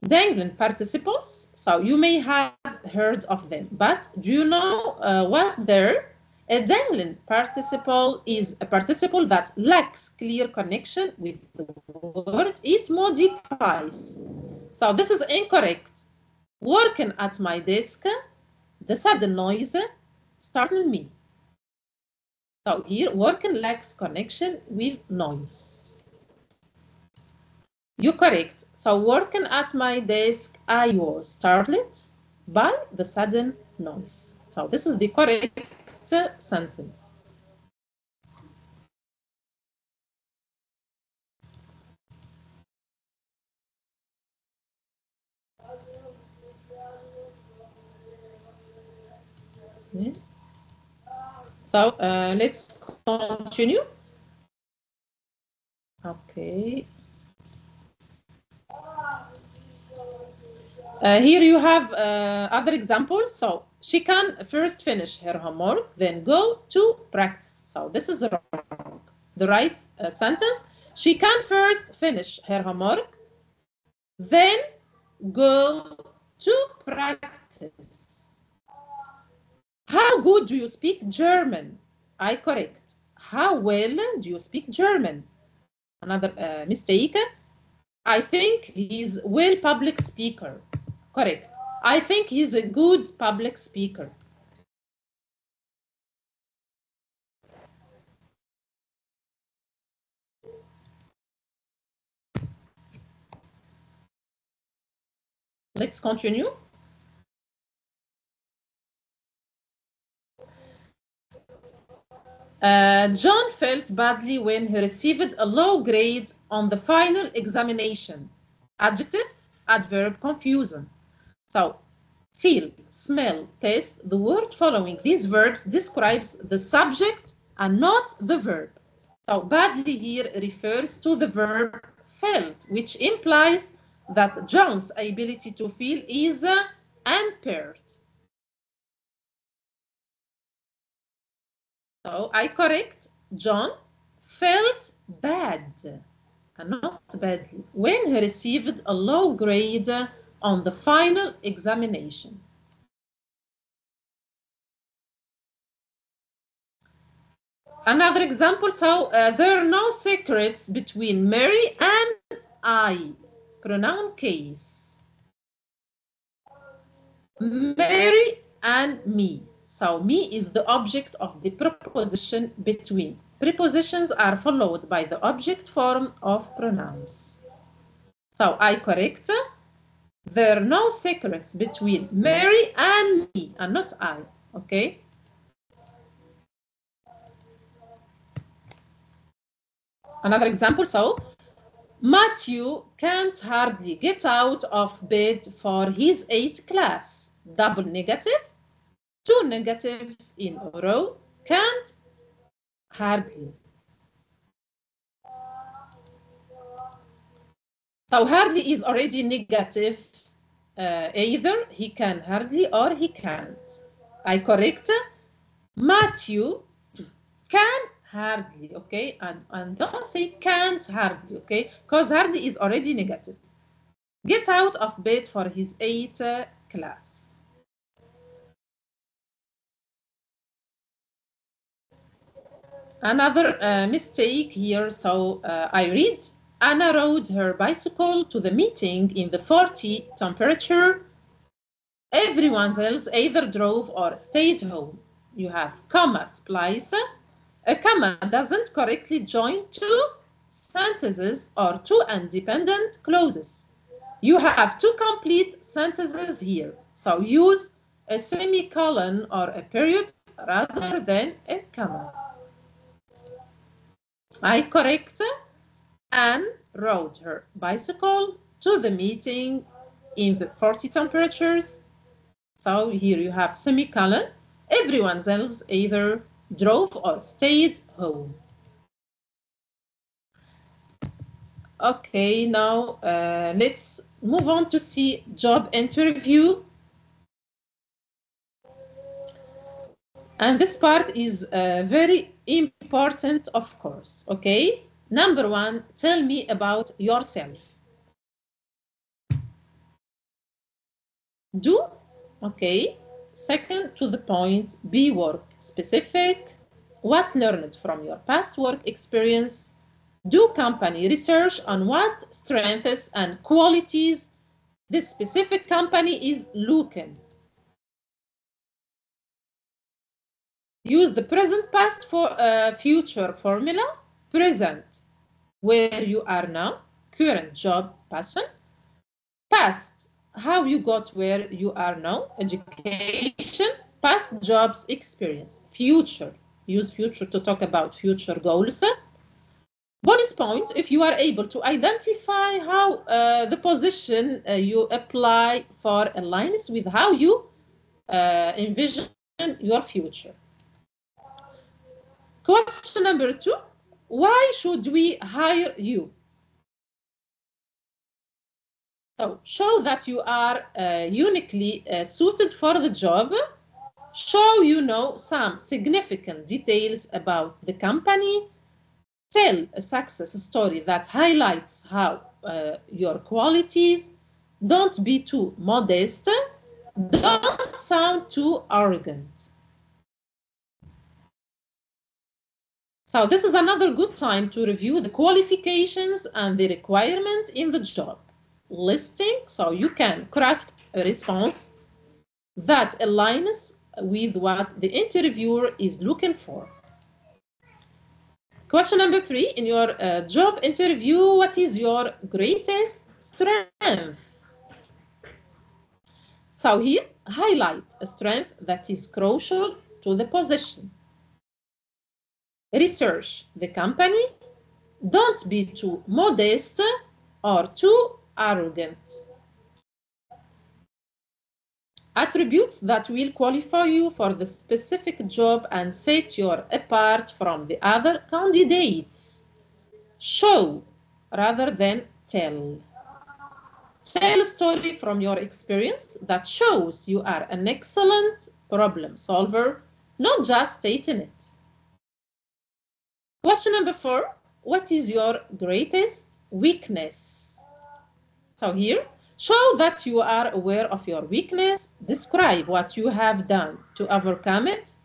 Dangling participles. So you may have heard of them, but do you know what they're? A dangling participle is a participle that lacks clear connection with the word it modifies. So this is incorrect. Working at my desk, the sudden noise startled me. So here, working lacks connection with noise. You correct. So working at my desk, I was startled by the sudden noise. So this is the correct sentence. Yeah. So let's continue. Okay. Here you have other examples. So she can first finish her homework, then go to practice. So this is wrong. The right sentence, She can first finish her homework, then go to practice. How good do you speak German? I correct. How well do you speak German? Another mistake. I think he's well public speaker. Correct. I think he's a good public speaker. Let's continue. John felt badly when he received a low grade on the final examination. Adjective, adverb, confusion. So, feel, smell, taste. The word following these verbs describes the subject and not the verb. So, badly here refers to the verb felt, which implies that John's ability to feel is impaired. So I correct. John felt bad, and not badly, when he received a low grade on the final examination. Another example, so there are no secrets between Mary and I. Pronoun case. Mary and me. So me is the object of the preposition between. Prepositions are followed by the object form of pronouns. So I correct. There are no secrets between Mary and me, and not I. Okay? Another example, so Matthew can't hardly get out of bed for his 8th class. Double negative. 2 negatives in a row. Can't, hardly. So hardly is already negative. Either he can hardly or he can't. I correct. Matthew can hardly, okay? And don't say can't hardly, okay? Because hardly is already negative. Get out of bed for his 8th class. Another mistake here, so I read, Anna rode her bicycle to the meeting in the 40 temperature. Everyone else either drove or stayed home. You have comma, splice. A comma doesn't correctly join two sentences or two independent clauses. You have two complete sentences here. So use a semicolon or a period rather than a comma. I correct. Anne rode her bicycle to the meeting in the 40 temperatures. So here you have semicolon. Everyone else either drove or stayed home. Okay, now let's move on to see job interview. And this part is very important, of course, okay? Number one, tell me about yourself. Do, okay. Second, to the point, be work specific. What learned from your past work experience? Do company research on what strengths and qualities this specific company is looking. Use the present past for future formula. Present, where you are now. Current job, passion. Past, how you got where you are now. Education. Past jobs experience. Future, use future to talk about future goals. Bonus point, if you are able to identify how the position you apply for aligns with how you envision your future. Question number 2, why should we hire you? So show that you are uniquely suited for the job. Show you know some significant details about the company. Tell a success story that highlights how your qualities. Don't be too modest. Don't sound too arrogant. So this is another good time to review the qualifications and the requirement in the job listing, so you can craft a response that aligns with what the interviewer is looking for. Question number 3, in your job interview, what is your greatest strength? So here, highlight a strength that is crucial to the position. Research the company. Don't be too modest or too arrogant. Attributes that will qualify you for the specific job and set you apart from the other candidates. Show rather than tell. Tell a story from your experience that shows you are an excellent problem solver, not just stating it. Question number 4, what is your greatest weakness? So here, show that you are aware of your weakness. Describe what you have done to overcome it.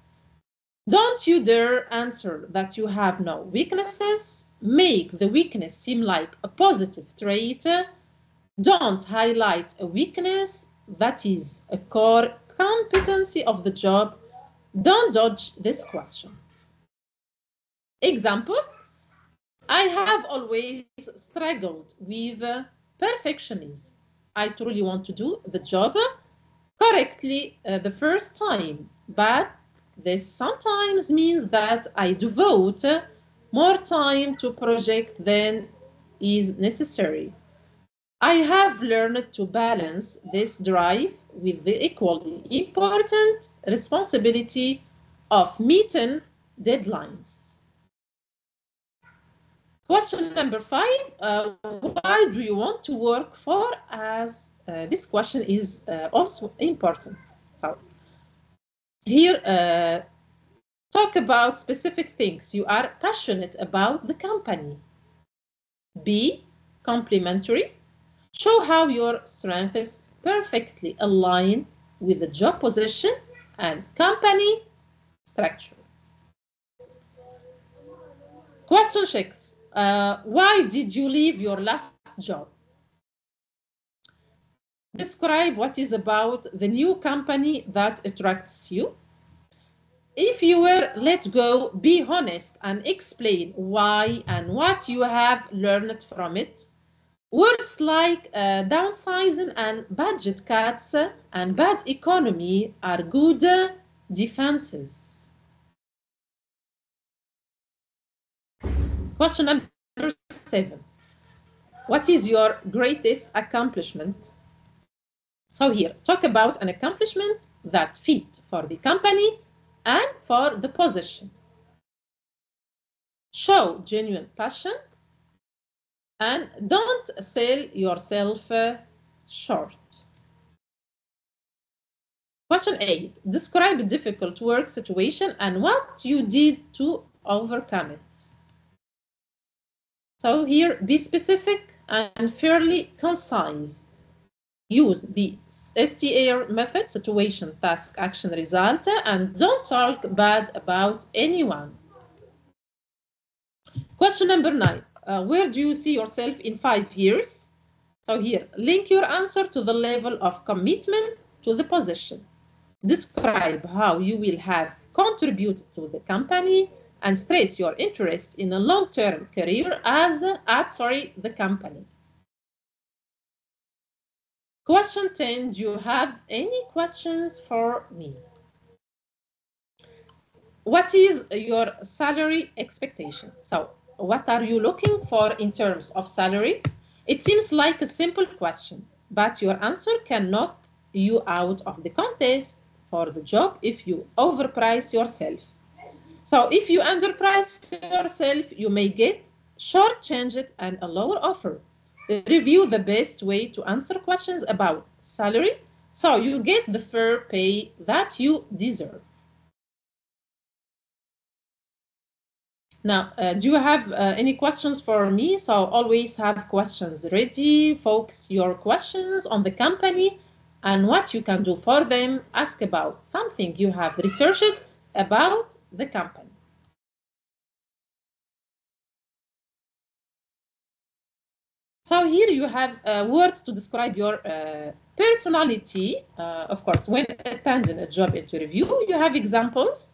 Don't you dare answer that you have no weaknesses. Make the weakness seem like a positive trait. Don't highlight a weakness that is a core competency of the job. Don't dodge this question. Example, I have always struggled with perfectionism. I truly want to do the job correctly the first time, but this sometimes means that I devote more time to project than is necessary. I have learned to balance this drive with the equally important responsibility of meeting deadlines. Question number 5, why do you want to work for us? This question is also important. So here, talk about specific things you are passionate about the company. B, complementary. Show how your strengths perfectly align with the job position and company structure. Question 6. Why did you leave your last job? Describe what is about the new company that attracts you. If you were let go, be honest and explain why and what you have learned from it. Words like downsizing and budget cuts and bad economy are good defenses. Question number 7. What is your greatest accomplishment? So here, talk about an accomplishment that fit for the company and for the position. Show genuine passion and don't sell yourself short. Question 8. Describe a difficult work situation and what you did to overcome it. So here, be specific and fairly concise. Use the STAR method, situation, task, action, result, and don't talk bad about anyone. Question number 9. Where do you see yourself in 5 years? So here, link your answer to the level of commitment to the position. Describe how you will have contributed to the company and stress your interest in a long-term career at the company. Question 10, do you have any questions for me? What is your salary expectation? So what are you looking for in terms of salary? It seems like a simple question, but your answer can knock you out of the contest for the job if you overprice yourself. So if you underprice yourself, you may get shortchanged and a lower offer. Review the best way to answer questions about salary so you get the fair pay that you deserve. Now, do you have any questions for me? So always have questions ready. Focus your questions on the company and what you can do for them. Ask about something you have researched about the company. So here you have words to describe your personality. Of course, when attending a job interview, you have examples.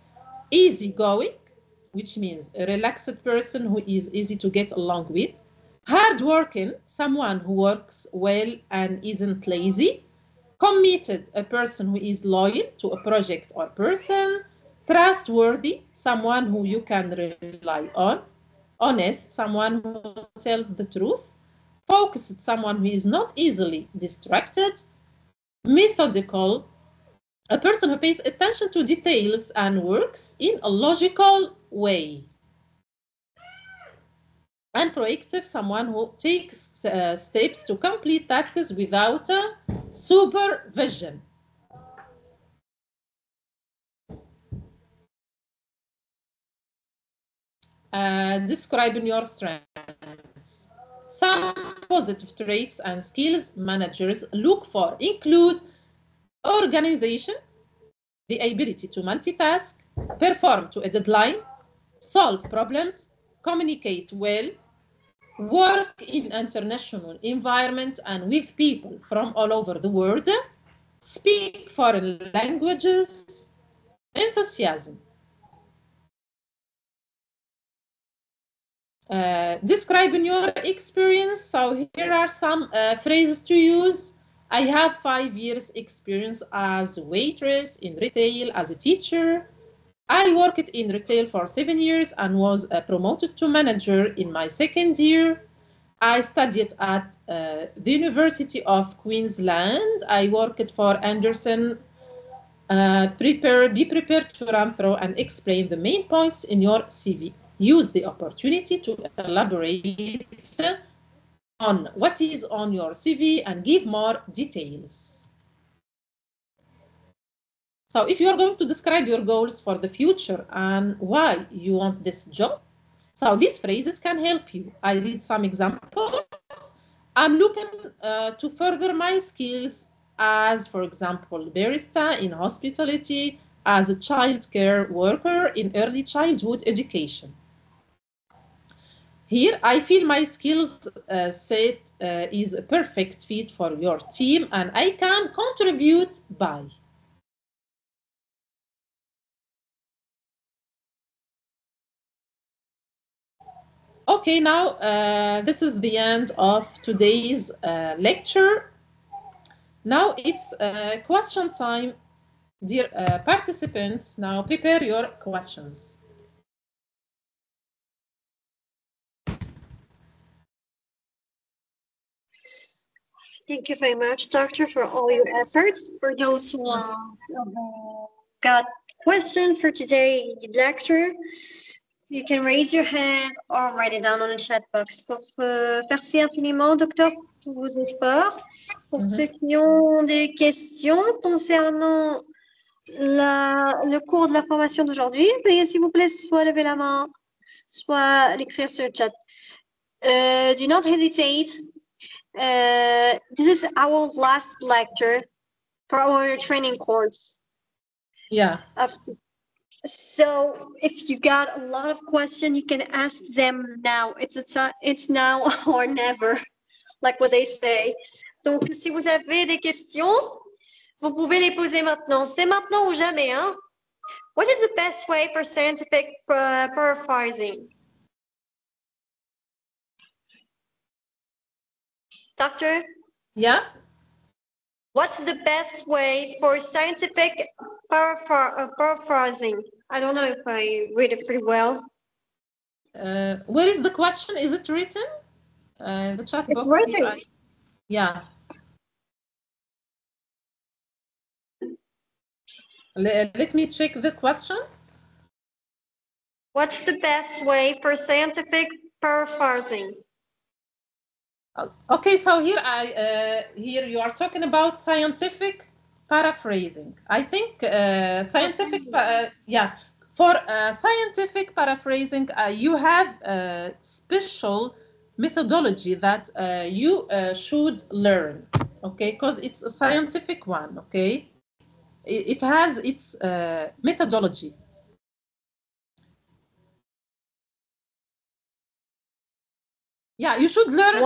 Easygoing, which means a relaxed person who is easy to get along with. Hardworking, someone who works well and isn't lazy. Committed, a person who is loyal to a project or person. Trustworthy, someone who you can rely on. Honest, someone who tells the truth. Focused, someone who is not easily distracted. Methodical, a person who pays attention to details and works in a logical way. And proactive, someone who takes steps to complete tasks without supervision. Describing your strengths. Some positive traits and skills managers look for include organization, the ability to multitask, perform to a deadline, solve problems, communicate well, work in international environment and with people from all over the world, speak foreign languages, enthusiasm. Describing your experience. So here are some phrases to use. I have 5 years experience as a waitress in retail, as a teacher. I worked in retail for 7 years and was promoted to manager in my 2nd year. I studied at the University of Queensland. I worked for Anderson. Be prepared to run through and explain the main points in your CV. Use the opportunity to elaborate on what is on your CV and give more details. So if you are going to describe your goals for the future and why you want this job, so these phrases can help you. I read some examples. I'm looking to further my skills as, for example, barista in hospitality, as a child care worker in early childhood education. Here, I feel my skills set is a perfect fit for your team and I can contribute by. Okay, now this is the end of today's lecture. Now it's question time. Dear participants, now prepare your questions. Thank you very much, Doctor, for all your efforts. For those who got questions for today's lecture, you can raise your hand or write it down on the chat box. Merci infiniment, Docteur, pour vos efforts. Pour ceux qui ont des questions concernant le cours de la formation d'aujourd'hui, veuillez s'il vous plaît soit lever la main, soit l'écrire sur le chat. Do not hesitate. This is our last lecture for our training course. Yeah. So if you got a lot of questions, you can ask them now. It's now or never, like what they say. Donc, si vous avez des questions, vous pouvez les poser maintenant. C'est maintenant ou jamais, hein? What is the best way for scientific paraphrasing? Doctor? Yeah? What's the best way for scientific paraphrasing? I don't know if I read it pretty well. Where is the question? Is it written? The chat box. It's written. Here, yeah. Let me check the question. What's the best way for scientific paraphrasing? Okay, so here here you are talking about scientific paraphrasing. I think scientific, yeah. For scientific paraphrasing, you have a special methodology that you should learn, okay? Because it's a scientific one, okay? It has its methodology. Yeah, you should learn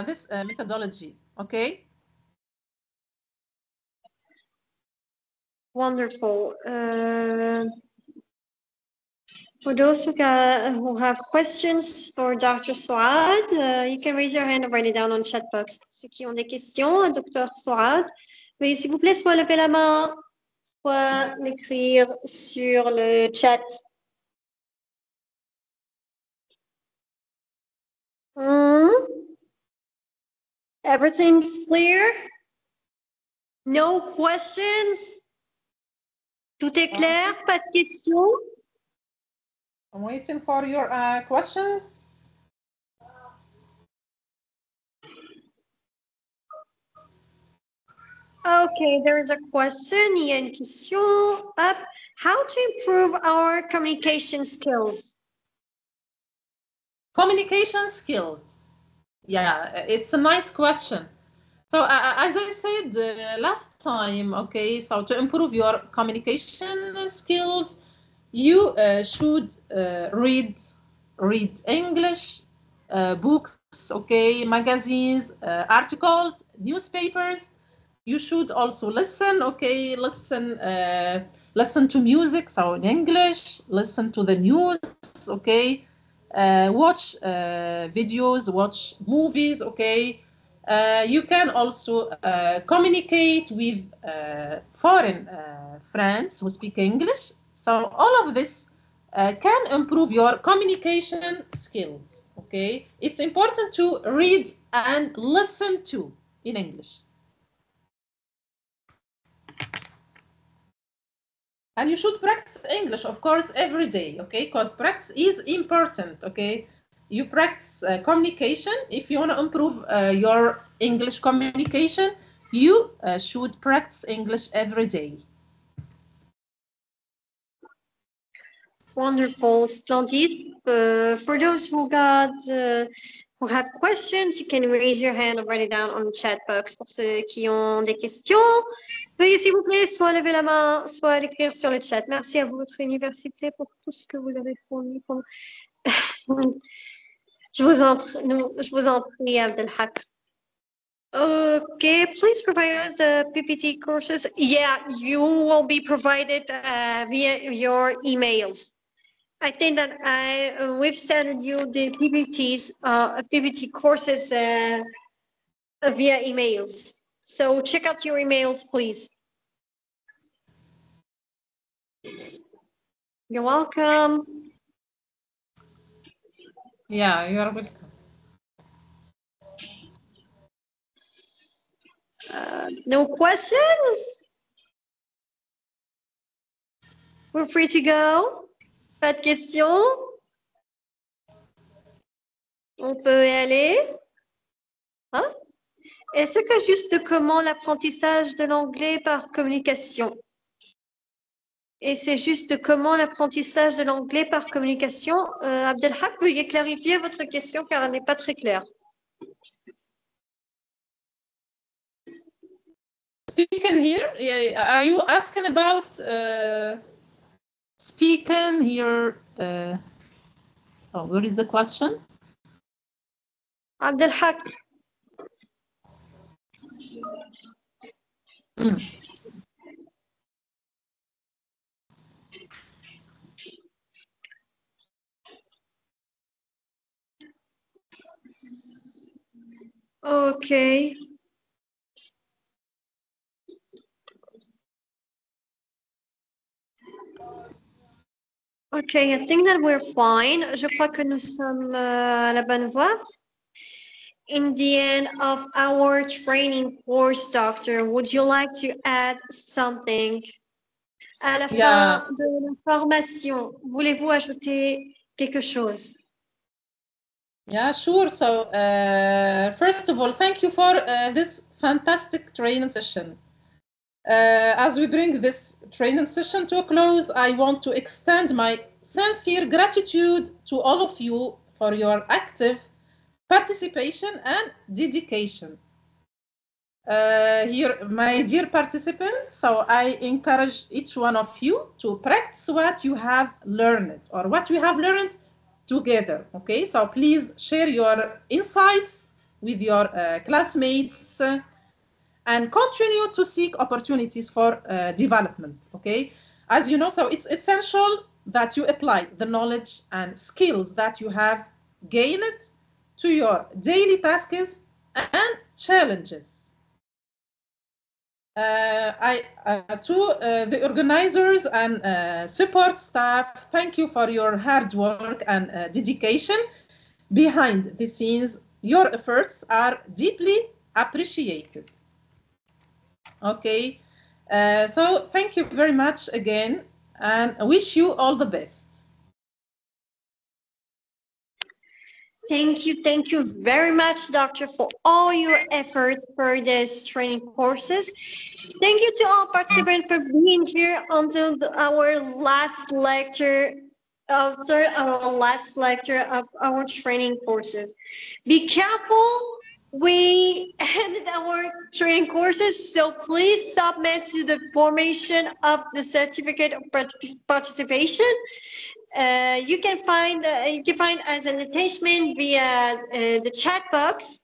this methodology, okay? Wonderful. For those who have questions for Dr. Souad, you can raise your hand or write it down on chat box. Pour ceux qui ont des questions à Dr. Souad, veuillez s'il vous plaît soit lever la main, soit l'écrire sur le chat. Everything's clear? No questions? Tout est clair? Pas de questions? I'm waiting for your questions. Okay, there is a question. Il y a une question. Up. How to improve our communication skills? Communication skills. Yeah, it's a nice question. So as I said last time, okay, so to improve your communication skills, you should read English books, okay, magazines, articles, newspapers. You should also listen, okay, listen to music, so in English, listen to the news, okay, watch videos, watch movies, okay. You can also communicate with foreign friends who speak English. So all of this can improve your communication skills, okay? It's important to read and listen to in English. And you should practice English, of course, every day, okay? Because practice is important, okay? You practice communication. If you want to improve your English communication, you should practice English every day. Wonderful, splendid. For those who have questions, you can raise your hand or write it down on the chat box. Pour ceux qui ont des questions, veuillez s'il vous plaît soit lever la main, soit l'écrire sur le chat. Merci à votre université pour tout ce que vous avez fourni. Je vous en prie, Abdelhak. Okay, please provide us the PPT courses. Yeah, you will be provided via your emails. I think that we've sent you the PPT courses via emails. So check out your emails, please. You're welcome. Yeah, you are welcome. No questions? We're free to go. Pas de questions? On peut y aller? Hein? Est-ce que juste comment l'apprentissage de l'anglais par communication? Et c'est juste comment l'apprentissage de l'anglais par communication? Abdelhak, veuillez clarifier votre question car elle n'est pas très claire. Speaking here, are you asking about speaking here? So where is the question? Abdelhak. Okay. Okay, I think that we're fine. Je crois que nous sommes à la bonne voie. In the end of our training course, doctor, would you like to add something? À la fin de la formation, voulez-vous ajouter quelque chose? Yeah, sure. So, first of all, thank you for this fantastic training session. As we bring this training session to a close, I want to extend my sincere gratitude to all of you for your active participation and dedication. Here, my dear participants, so I encourage each one of you to practice what you have learned or what we have learned together, okay? So please share your insights with your classmates and continue to seek opportunities for development, okay? As you know, so it's essential that you apply the knowledge and skills that you have gained to your daily tasks and challenges. To the organizers and support staff, thank you for your hard work and dedication. Behind the scenes, your efforts are deeply appreciated. Okay, so thank you very much again, and I wish you all the best. Thank you very much, Doctor, for all your efforts for this training courses. Thank you to all participants for being here until our last lecture of our training courses. Be careful, we ended our training courses, so please submit to the formation of the certificate of participation. You can find as an attachment via the chat box.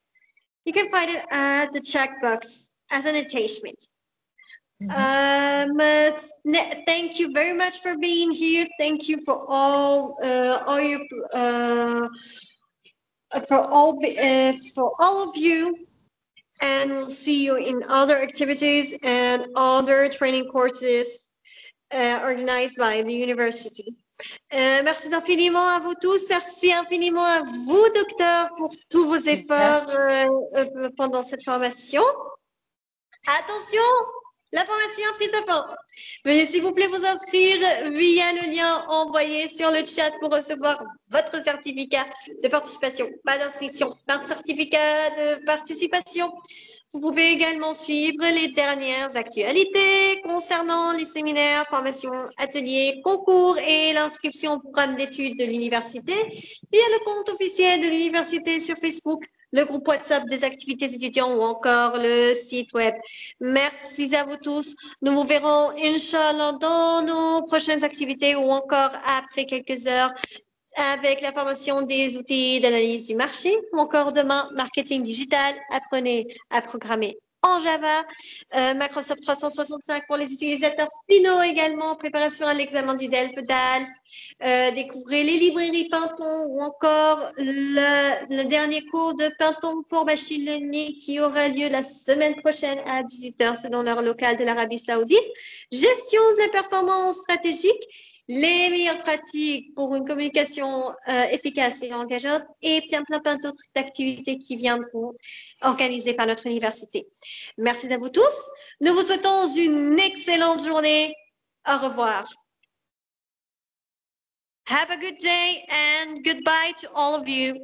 You can find it at the chat box as an attachment. Thank you very much for being here. Thank you for all your for all of you, and we'll see you in other activities and other training courses organized by the university. Merci infiniment à vous tous. Merci infiniment à vous, docteur, pour tous vos efforts pendant cette formation. Attention, la formation a pris sa fin. Veuillez s'il vous plaît vous inscrire via le lien envoyé sur le chat pour recevoir votre certificat de participation. Pas d'inscription, par certificat de participation. Vous pouvez également suivre les dernières actualités concernant les séminaires, formations, ateliers, concours et l'inscription au programme d'études de l'université via le compte officiel de l'université sur Facebook, le groupe WhatsApp des activités étudiants ou encore le site web. Merci à vous tous. Nous vous verrons, Inch'Allah, dans nos prochaines activités ou encore après quelques heures avec la formation des outils d'analyse du marché, ou encore demain, marketing digital, apprenez à programmer en Java, Microsoft 365 pour les utilisateurs finaux également, préparation à l'examen du DELF, découvrez les librairies Python ou encore le dernier cours de Python pour machine learning qui aura lieu la semaine prochaine à 18h selon l'heure locale de l'Arabie Saoudite, gestion de la performance stratégique, les meilleures pratiques pour une communication efficace et engageante et plein d'autres activités qui viendront organisées par notre université. Merci à vous tous. Nous vous souhaitons une excellente journée. Au revoir. Have a good day and goodbye to all of you.